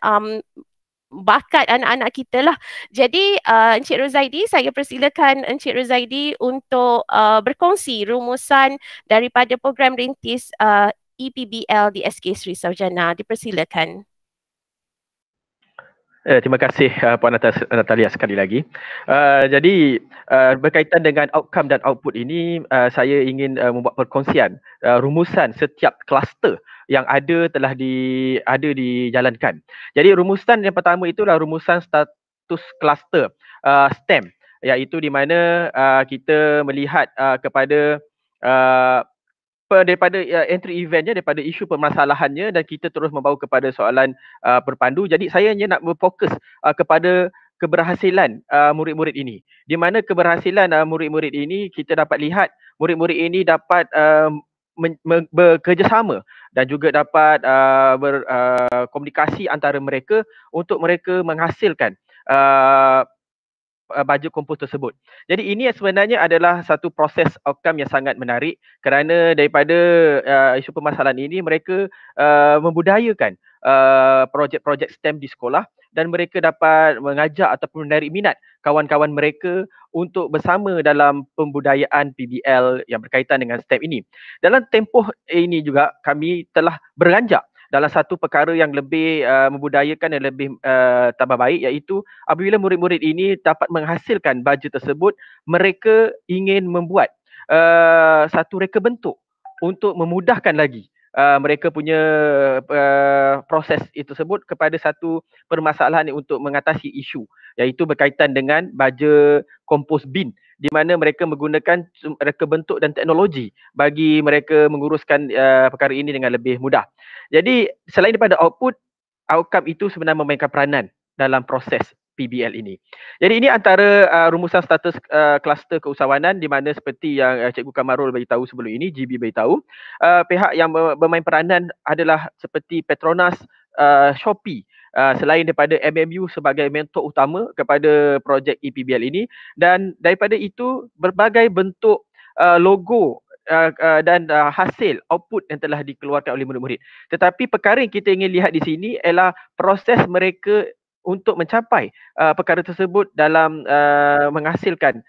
bakat anak-anak kita lah. Jadi Encik Rozaidi, saya persilakan Encik Rozaidi untuk berkongsi rumusan daripada program rintis EPBL di SK Sri Sarjana. Dipersilakan. Terima kasih Puan Natalia sekali lagi. Jadi berkaitan dengan outcome dan output ini, saya ingin membuat perkongsian rumusan setiap kluster yang telah dijalankan. Jadi rumusan yang pertama itulah rumusan status kluster STEM, iaitu di mana kita melihat kepada daripada entry eventnya, daripada isu permasalahannya dan kita terus membawa kepada soalan berpandu. Jadi saya hanya nak berfokus kepada keberhasilan murid-murid ini. Di mana keberhasilan murid-murid ini kita dapat lihat murid-murid ini dapat bekerjasama dan juga dapat berkomunikasi antara mereka untuk mereka menghasilkan baju kompos tersebut. Jadi ini sebenarnya adalah satu proses outcome yang sangat menarik kerana daripada isu permasalahan ini mereka membudayakan projek-projek STEM di sekolah dan mereka dapat mengajak ataupun menarik minat kawan-kawan mereka untuk bersama dalam pembudayaan PBL yang berkaitan dengan STEM ini. Dalam tempoh ini juga kami telah beranjak dalam satu perkara yang lebih membudayakan dan lebih tambah baik, iaitu apabila murid-murid ini dapat menghasilkan baju tersebut, mereka ingin membuat satu reka bentuk untuk memudahkan lagi mereka punya proses itu tersebut kepada satu permasalahan untuk mengatasi isu, iaitu berkaitan dengan baja kompos bin, di mana mereka menggunakan reka bentuk dan teknologi bagi mereka menguruskan perkara ini dengan lebih mudah. Jadi selain daripada outcome itu sebenarnya memainkan peranan dalam proses PBL ini. Jadi ini antara rumusan status kluster keusahawanan di mana seperti yang Cikgu Kamarul beritahu sebelum ini, GB beritahu, pihak yang bermain peranan adalah seperti Petronas, Shopee, selain daripada MMU sebagai mentor utama kepada projek EPBL ini, dan daripada itu berbagai bentuk logo dan hasil output yang telah dikeluarkan oleh murid-murid. Tetapi perkara yang kita ingin lihat di sini ialah proses mereka untuk mencapai perkara tersebut dalam menghasilkan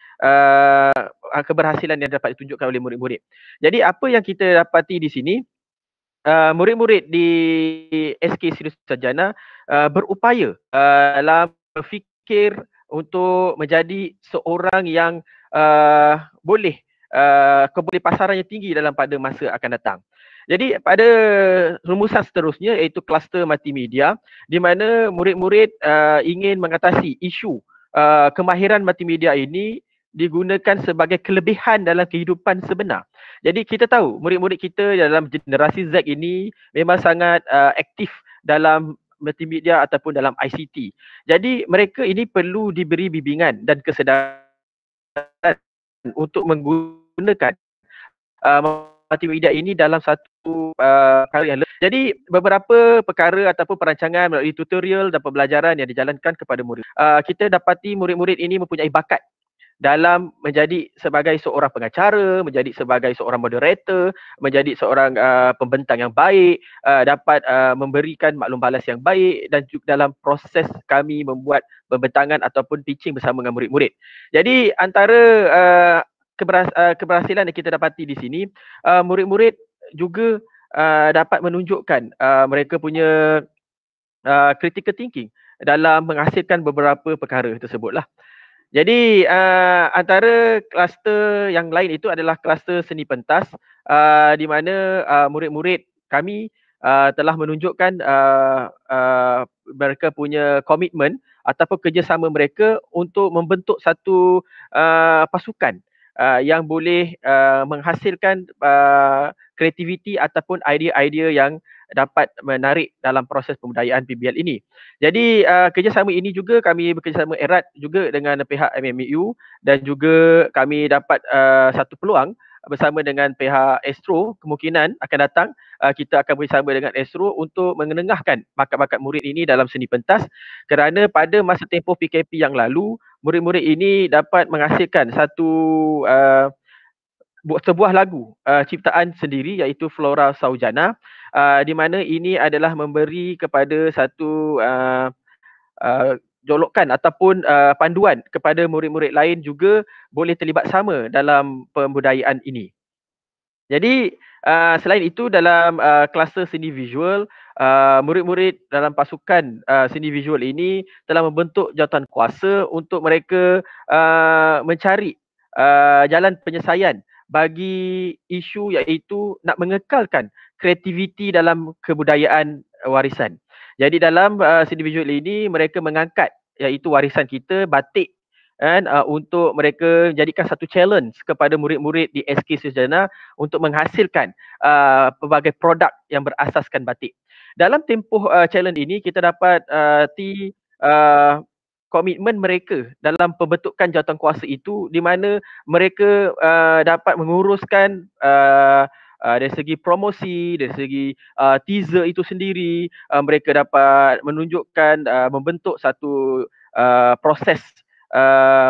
keberhasilan yang dapat ditunjukkan oleh murid-murid. Jadi apa yang kita dapati di sini, murid-murid di SK Sri Sarjana berupaya dalam berfikir untuk menjadi seorang yang boleh kebolehpasarannya tinggi dalam pada masa akan datang. Jadi pada rumusan seterusnya iaitu kluster multimedia, di mana murid-murid ingin mengatasi isu kemahiran multimedia ini digunakan sebagai kelebihan dalam kehidupan sebenar. Jadi kita tahu murid-murid kita dalam generasi Z ini memang sangat aktif dalam multimedia ataupun dalam ICT. Jadi mereka ini perlu diberi bimbingan dan kesedaran untuk menggunakan multimedia ini dalam satu perkara yang lebih. Jadi beberapa perkara ataupun perancangan melalui tutorial dan pembelajaran yang dijalankan kepada murid. Kita dapati murid-murid ini mempunyai bakat dalam menjadi sebagai seorang pengacara, menjadi sebagai seorang moderator, menjadi seorang pembentang yang baik, dapat memberikan maklum balas yang baik dan juga dalam proses kami membuat pembentangan ataupun teaching bersama dengan murid-murid. Jadi antara keberhasilan yang kita dapati di sini, murid-murid juga dapat menunjukkan mereka punya critical thinking dalam menghasilkan beberapa perkara tersebutlah. Jadi antara kluster yang lain itu adalah kluster seni pentas, di mana murid-murid kami telah menunjukkan mereka punya komitmen ataupun kerjasama mereka untuk membentuk satu pasukan yang boleh menghasilkan kreativiti ataupun idea-idea yang dapat menarik dalam proses pembudayaan PBL ini. Jadi kerjasama ini juga kami bekerjasama erat juga dengan pihak MMU dan juga kami dapat satu peluang bersama dengan pihak Astro, kemungkinan akan datang kita akan bersama dengan Astro untuk mengenengahkan bakat-bakat murid ini dalam seni pentas, kerana pada masa tempoh PKP yang lalu murid-murid ini dapat menghasilkan satu sebuah lagu ciptaan sendiri iaitu Flora Saujana, di mana ini adalah memberi kepada satu jolokan ataupun panduan kepada murid-murid lain juga boleh terlibat sama dalam pembudayaan ini. Jadi selain itu dalam kluster seni visual, murid-murid dalam pasukan seni visual ini telah membentuk jawatan kuasa untuk mereka mencari jalan penyelesaian bagi isu iaitu nak mengekalkan kreativiti dalam kebudayaan warisan. Jadi dalam seni visual ini mereka mengangkat iaitu warisan kita, batik, kan, untuk mereka jadikan satu challenge kepada murid-murid di SK Sri Sarjana untuk menghasilkan pelbagai produk yang berasaskan batik. Dalam tempoh challenge ini kita dapat komitmen mereka dalam pembentukan jawatankuasa itu, di mana mereka dapat menguruskan dari segi promosi, dari segi teaser itu sendiri, mereka dapat menunjukkan membentuk satu proses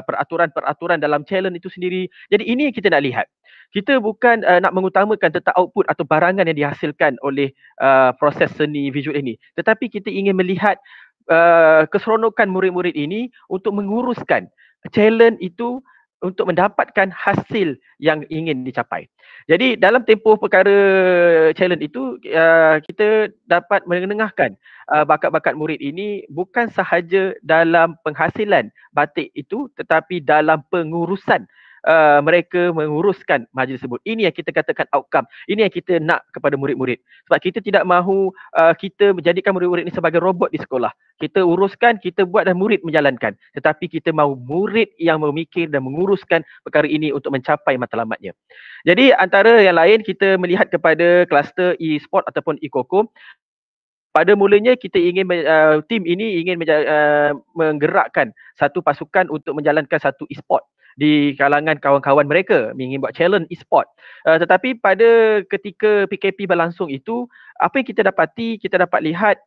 peraturan-peraturan dalam challenge itu sendiri. Jadi ini yang kita nak lihat. Kita bukan nak mengutamakan tentang output atau barangan yang dihasilkan oleh proses seni visual ini, tetapi kita ingin melihat keseronokan murid-murid ini untuk menguruskan challenge itu untuk mendapatkan hasil yang ingin dicapai. Jadi dalam tempoh perkara challenge itu kita dapat menengahkan bakat-bakat murid ini bukan sahaja dalam penghasilan batik itu, tetapi dalam pengurusan mereka menguruskan majlis tersebut. Ini yang kita katakan outcome. Ini yang kita nak kepada murid-murid. Sebab kita tidak mahu kita menjadikan murid-murid ini sebagai robot di sekolah. Kita uruskan, kita buat dan murid menjalankan. Tetapi kita mahu murid yang memikir dan menguruskan perkara ini untuk mencapai matlamatnya. Jadi antara yang lain kita melihat kepada kluster e-sport ataupun e-koko. Pada mulanya kita ingin tim ini ingin menggerakkan satu pasukan untuk menjalankan satu e-sport di kalangan kawan-kawan mereka, ingin buat challenge e-sport. Tetapi pada ketika PKP berlangsung itu, apa yang kita dapati, kita dapat lihat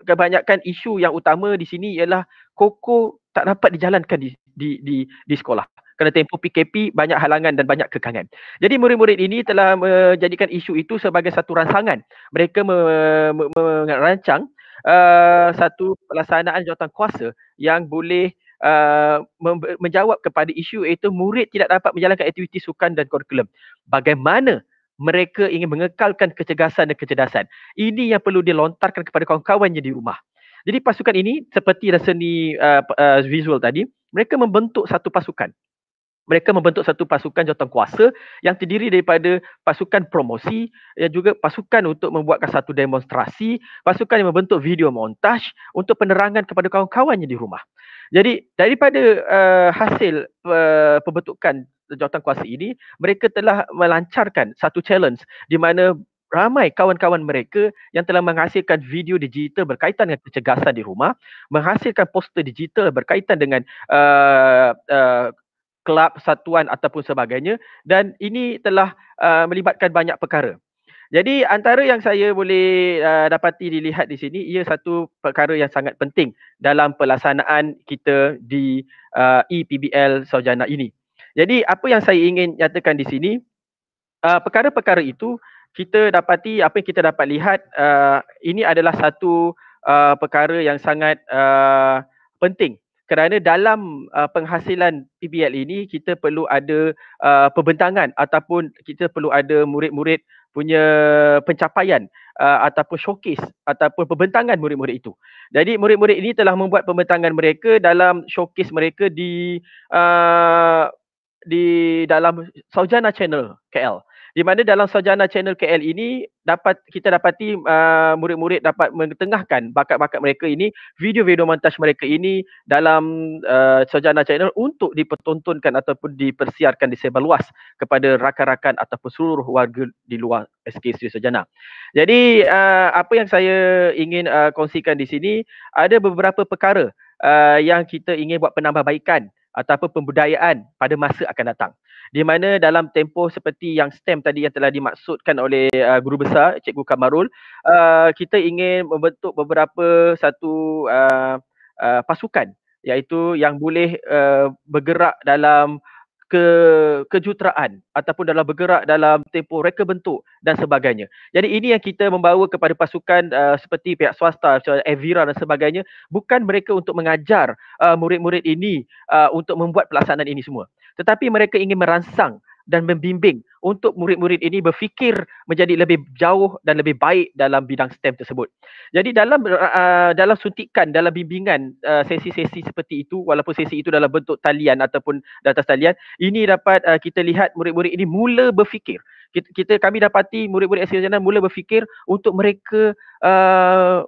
kebanyakan isu yang utama di sini ialah koko tak dapat dijalankan di sekolah. Kerana tempoh PKP banyak halangan dan banyak kekangan. Jadi murid-murid ini telah menjadikan isu itu sebagai satu rancangan. Mereka merancang satu pelaksanaan jawatankuasa yang boleh menjawab kepada isu iaitu murid tidak dapat menjalankan aktiviti sukan dan kurikulum. Bagaimana mereka ingin mengekalkan kecergasan dan kecerdasan. Ini yang perlu dilontarkan kepada kawan-kawannya di rumah. Jadi pasukan ini seperti seni visual tadi, mereka membentuk satu pasukan. Mereka membentuk satu pasukan jawatankuasa yang terdiri daripada pasukan promosi dan juga pasukan untuk membuatkan satu demonstrasi, pasukan yang membentuk video montaj untuk penerangan kepada kawan-kawannya di rumah. Jadi daripada hasil pembentukan jawatankuasa ini, mereka telah melancarkan satu challenge di mana ramai kawan-kawan mereka yang telah menghasilkan video digital berkaitan dengan kecergasan di rumah, menghasilkan poster digital berkaitan dengan kelab, satuan ataupun sebagainya, dan ini telah melibatkan banyak perkara. Jadi antara yang saya boleh dapati dilihat di sini, ia satu perkara yang sangat penting dalam pelaksanaan kita di EPBL Sarjana ini. Jadi apa yang saya ingin nyatakan di sini, perkara-perkara itu kita dapati, apa yang kita dapat lihat, ini adalah satu perkara yang sangat penting. Kerana dalam penghasilan PBL ini kita perlu ada pembentangan ataupun kita perlu ada murid-murid punya pencapaian ataupun showcase ataupun pembentangan murid-murid itu. Jadi murid-murid ini telah membuat pembentangan mereka dalam showcase mereka di dalam Sarjana Channel KL. Di mana dalam Sarjana Channel KL ini kita dapati murid-murid dapat mengetengahkan bakat-bakat mereka ini, video-video montaj mereka ini dalam Sarjana Channel untuk dipertontonkan ataupun dipersiarkan disebarluas kepada rakan-rakan ataupun seluruh warga di luar SK Sri Sarjana. Jadi apa yang saya ingin kongsikan di sini, ada beberapa perkara yang kita ingin buat penambahbaikan ataupun pembudayaan pada masa akan datang. Di mana dalam tempoh seperti yang STEM tadi yang telah dimaksudkan oleh guru besar Cikgu Kamarul, kita ingin membentuk beberapa satu pasukan iaitu yang boleh bergerak dalam kejuruteraan ataupun dalam bergerak dalam tempoh reka bentuk dan sebagainya. Jadi ini yang kita membawa kepada pasukan seperti pihak swasta, Evira dan sebagainya, bukan mereka untuk mengajar murid-murid ini untuk membuat pelaksanaan ini semua, tetapi mereka ingin merangsang dan membimbing untuk murid-murid ini berfikir menjadi lebih jauh dan lebih baik dalam bidang STEM tersebut. Jadi dalam suntikan, dalam bimbingan sesi-sesi seperti itu, walaupun sesi itu dalam bentuk talian ataupun di atas talian, ini dapat kita lihat murid-murid ini mula berfikir. Kami dapati murid-murid SK Sarjana mula berfikir untuk mereka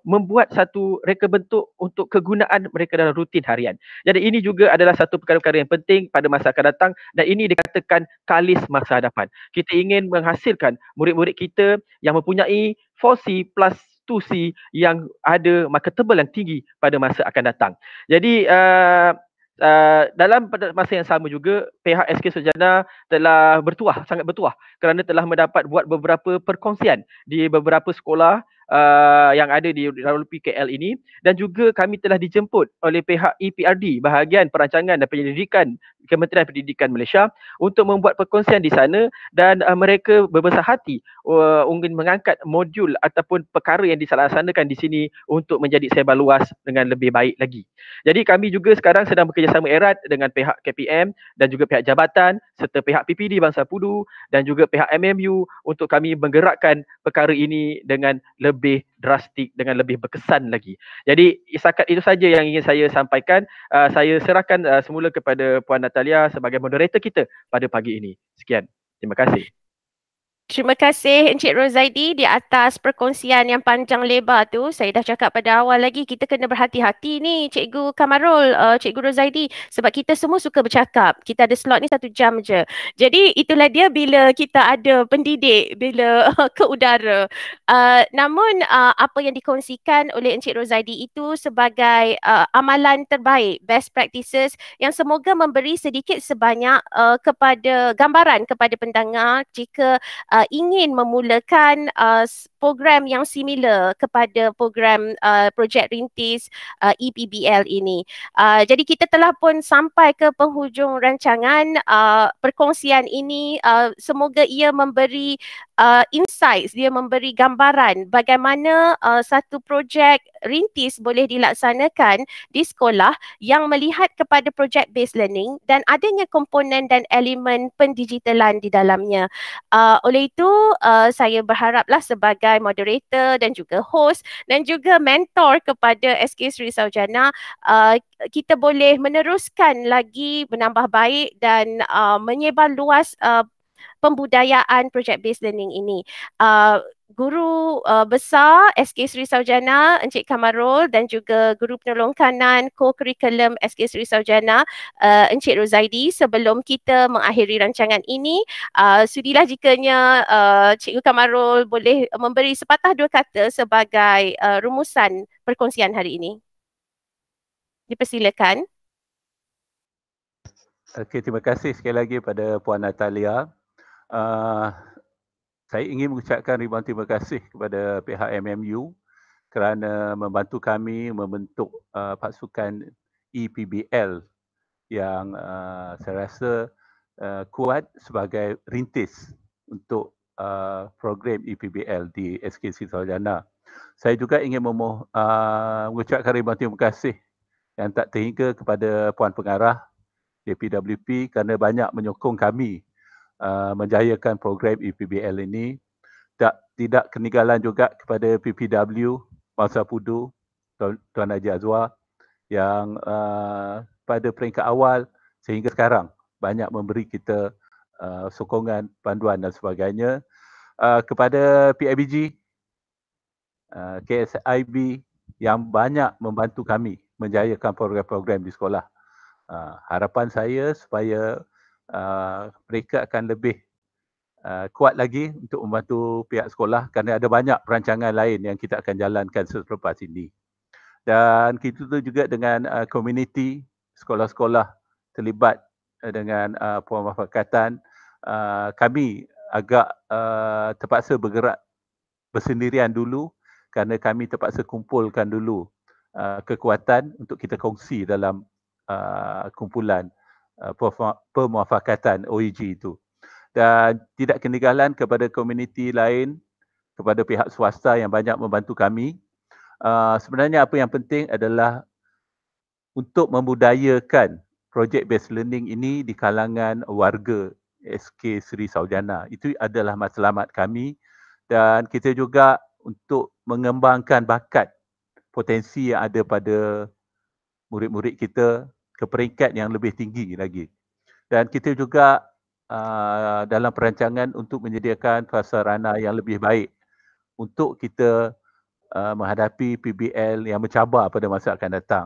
membuat satu reka bentuk untuk kegunaan mereka dalam rutin harian. Jadi ini juga adalah satu perkara-perkara yang penting pada masa akan datang, dan ini dikatakan kalis masa hadapan. Kita ingin menghasilkan murid-murid kita yang mempunyai 4C plus institusi yang ada marketable yang tinggi pada masa akan datang. Jadi dalam pada masa yang sama juga pihak SK Sarjana telah sangat bertuah kerana telah mendapat buat beberapa perkongsian di beberapa sekolah yang ada di dalam PKL ini, dan juga kami telah dijemput oleh pihak EPRD, Bahagian Perancangan dan Penyelidikan Kementerian Pendidikan Malaysia, untuk membuat perkongsian di sana, dan mereka berbesar hati ingin mengangkat modul ataupun perkara yang dilaksanakan di sini untuk menjadi sebar luas dengan lebih baik lagi. Jadi kami juga sekarang sedang bekerjasama erat dengan pihak KPM dan juga pihak jabatan serta pihak PPD Bangsa Pudu dan juga pihak MMU untuk kami menggerakkan perkara ini dengan lebih drastik, dengan lebih berkesan lagi. Jadi setakat itu saja yang ingin saya sampaikan. Saya serahkan semula kepada Puan Natalia sebagai moderator kita pada pagi ini. Sekian. Terima kasih. Terima kasih Encik Rozaidi di atas perkongsian yang panjang lebar tu. Saya dah cakap pada awal lagi, kita kena berhati-hati ni Cikgu Kamarul, Cikgu Rozaidi, sebab kita semua suka bercakap. Kita ada slot ni 1 jam je. Jadi itulah dia bila kita ada pendidik, bila ke udara. Namun apa yang dikongsikan oleh Encik Rozaidi itu sebagai amalan terbaik, best practices yang semoga memberi sedikit sebanyak kepada gambaran kepada pendengar jika ingin memulakan program yang similar kepada program projek rintis EPBL ini. Jadi kita telah pun sampai ke penghujung rancangan perkongsian ini. Semoga ia memberi insights, dia memberi gambaran bagaimana satu projek rintis boleh dilaksanakan di sekolah yang melihat kepada project based learning dan adanya komponen dan elemen pendigitalan di dalamnya. Oleh itu saya berharaplah sebagai moderator dan juga host dan juga mentor kepada SK Sri Sarjana, kita boleh meneruskan lagi menambah baik dan menyebar luas pembudayaan project based learning ini. Guru besar SK Sri Sarjana Encik Kamarul dan juga guru penolong kanan co-curriculum SK Sri Sarjana Encik Rozaidi, sebelum kita mengakhiri rancangan ini, sudilah jikanya Cikgu Kamarul boleh memberi sepatah dua kata sebagai rumusan perkongsian hari ini. Dipersilakan. Okey, terima kasih sekali lagi pada Puan Natalia. Saya ingin mengucapkan ribuan terima kasih kepada pihak MMU kerana membantu kami membentuk pasukan EPBL yang saya rasa kuat sebagai rintis untuk program EPBL di SK Sri Sarjana. Saya juga ingin mengucapkan ribuan terima kasih yang tak terhingga kepada Puan Pengarah JPWP kerana banyak menyokong kami menjayakan program EPBL ini. Tidak ketinggalan juga kepada PPW Bangsa Pudu, Tuan Haji Azwar yang pada peringkat awal sehingga sekarang banyak memberi kita sokongan, panduan dan sebagainya. Kepada PIBG, KSIB yang banyak membantu kami menjayakan program-program di sekolah. Harapan saya supaya mereka akan lebih kuat lagi untuk membantu pihak sekolah kerana ada banyak perancangan lain yang kita akan jalankan selepas ini. Dan kita juga dengan komuniti sekolah-sekolah terlibat dengan pemufakatan, kami agak terpaksa bergerak bersendirian dulu kerana kami terpaksa kumpulkan dulu kekuatan untuk kita kongsi dalam kumpulan pemufakatan OEG itu. Dan tidak ketinggalan kepada komuniti lain, kepada pihak swasta yang banyak membantu kami. Sebenarnya apa yang penting adalah untuk membudayakan project based learning ini di kalangan warga SK Sri Sarjana. Itu adalah matlamat kami, dan kita juga untuk mengembangkan bakat potensi yang ada pada murid-murid kita ke peringkat yang lebih tinggi lagi. Dan kita juga dalam perancangan untuk menyediakan prasarana yang lebih baik untuk kita menghadapi PBL yang mencabar pada masa akan datang.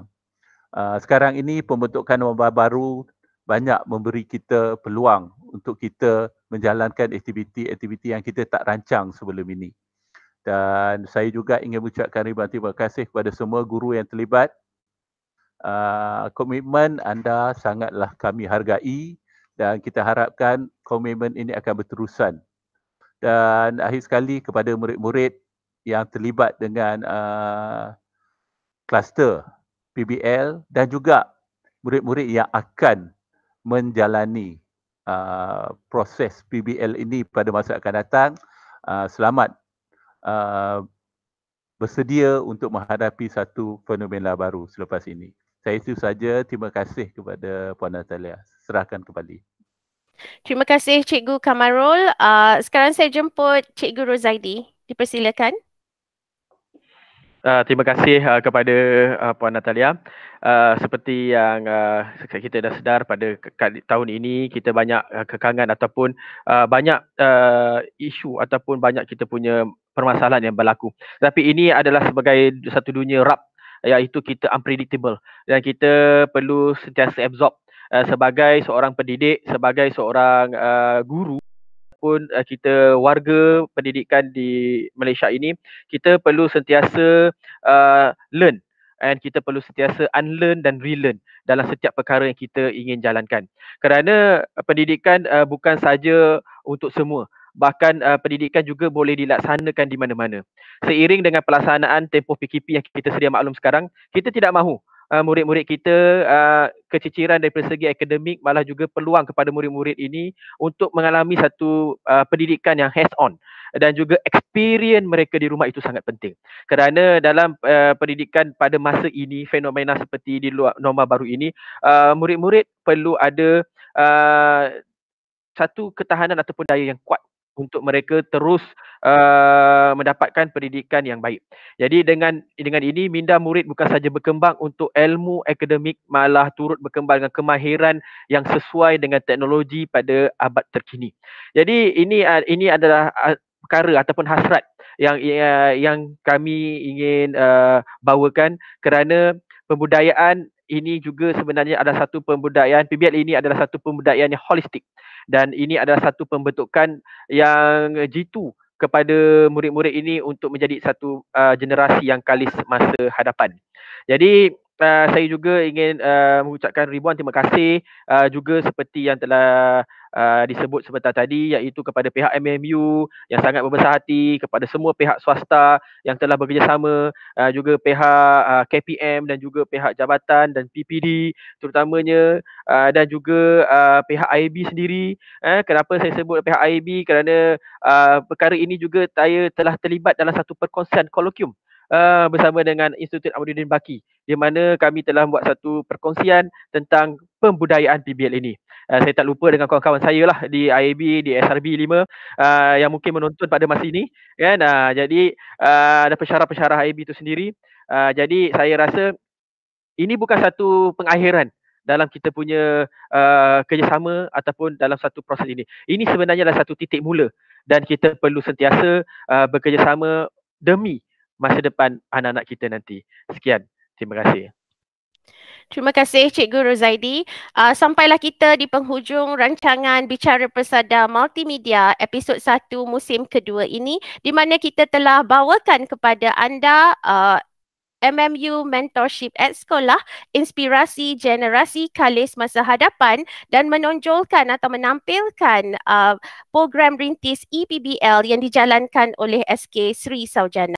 Sekarang ini pembentukan wabah baru banyak memberi kita peluang untuk kita menjalankan aktiviti-aktiviti yang kita tak rancang sebelum ini. Dan saya juga ingin mengucapkan ribuan terima kasih kepada semua guru yang terlibat. Komitmen anda sangatlah kami hargai dan kita harapkan komitmen ini akan berterusan. Dan akhir sekali kepada murid-murid yang terlibat dengan kluster PBL dan juga murid-murid yang akan menjalani proses PBL ini pada masa akan datang, selamat bersedia untuk menghadapi satu fenomena baru selepas ini. Saya itu saja. Terima kasih kepada Puan Natalia. Serahkan kembali. Terima kasih Cikgu Kamarul. Sekarang saya jemput Cikgu Rozaidi. Dipersilakan. Terima kasih kepada Puan Natalia. Seperti yang kita dah sedar pada tahun ini kita banyak kekangan ataupun banyak isu ataupun banyak kita punya permasalahan yang berlaku. Tapi ini adalah sebagai satu dunia rap, iaitu kita unpredictable dan kita perlu sentiasa absorb sebagai seorang pendidik, sebagai seorang guru pun kita warga pendidikan di Malaysia ini, kita perlu sentiasa learn and kita perlu sentiasa unlearn dan relearn dalam setiap perkara yang kita ingin jalankan. Kerana pendidikan bukan saja untuk semua, bahkan pendidikan juga boleh dilaksanakan di mana-mana. Seiring dengan pelaksanaan tempoh PKP yang kita sedia maklum sekarang, kita tidak mahu murid-murid kita keciciran dari segi akademik, malah juga peluang kepada murid-murid ini untuk mengalami satu pendidikan yang hands on dan juga experience mereka di rumah itu sangat penting. Kerana dalam pendidikan pada masa ini, fenomena seperti di luar norma baru ini, murid-murid perlu ada satu ketahanan ataupun daya yang kuat untuk mereka terus mendapatkan pendidikan yang baik. Jadi dengan ini minda murid bukan saja berkembang untuk ilmu akademik, malah turut berkembang dengan kemahiran yang sesuai dengan teknologi pada abad terkini. Jadi ini adalah perkara ataupun hasrat yang kami ingin bawakan, kerana pembudayaan ini juga sebenarnya adalah satu pembudayaan, PBL ini adalah satu pembudayaan yang holistik. Dan ini adalah satu pembentukan yang jitu kepada murid-murid ini untuk menjadi satu generasi yang kalis masa hadapan. Jadi saya juga ingin mengucapkan ribuan terima kasih juga seperti yang telah disebut sebentar tadi, iaitu kepada pihak MMU yang sangat berbesar hati, kepada semua pihak swasta yang telah bekerjasama, juga pihak KPM dan juga pihak jabatan dan PPD terutamanya, dan juga pihak IAB sendiri. Kenapa saya sebut pihak IAB? Kerana perkara ini juga saya telah terlibat dalam satu perkongsian kolokium bersama dengan Institut Ahmaduddin Baki, di mana kami telah buat satu perkongsian tentang pembudayaan PBL ini. Saya tak lupa dengan kawan-kawan saya lah di IAB, di SRB 5 yang mungkin menonton pada masa ini, kan. Jadi ada pensyarah-pensyarah IAB itu sendiri. Jadi saya rasa ini bukan satu pengakhiran dalam kita punya kerjasama ataupun dalam satu proses ini. Ini sebenarnya adalah satu titik mula dan kita perlu sentiasa bekerjasama demi masa depan anak-anak kita nanti. Sekian. Terima kasih. Terima kasih Cikgu Rozaidi. Sampailah kita di penghujung rancangan Bicara Persada Multimedia episod 1 musim kedua ini, di mana kita telah bawakan kepada anda MMU Mentorship at Sekolah, inspirasi generasi kalis masa hadapan, dan menonjolkan atau menampilkan program rintis EPBL yang dijalankan oleh SK Sri Saujana.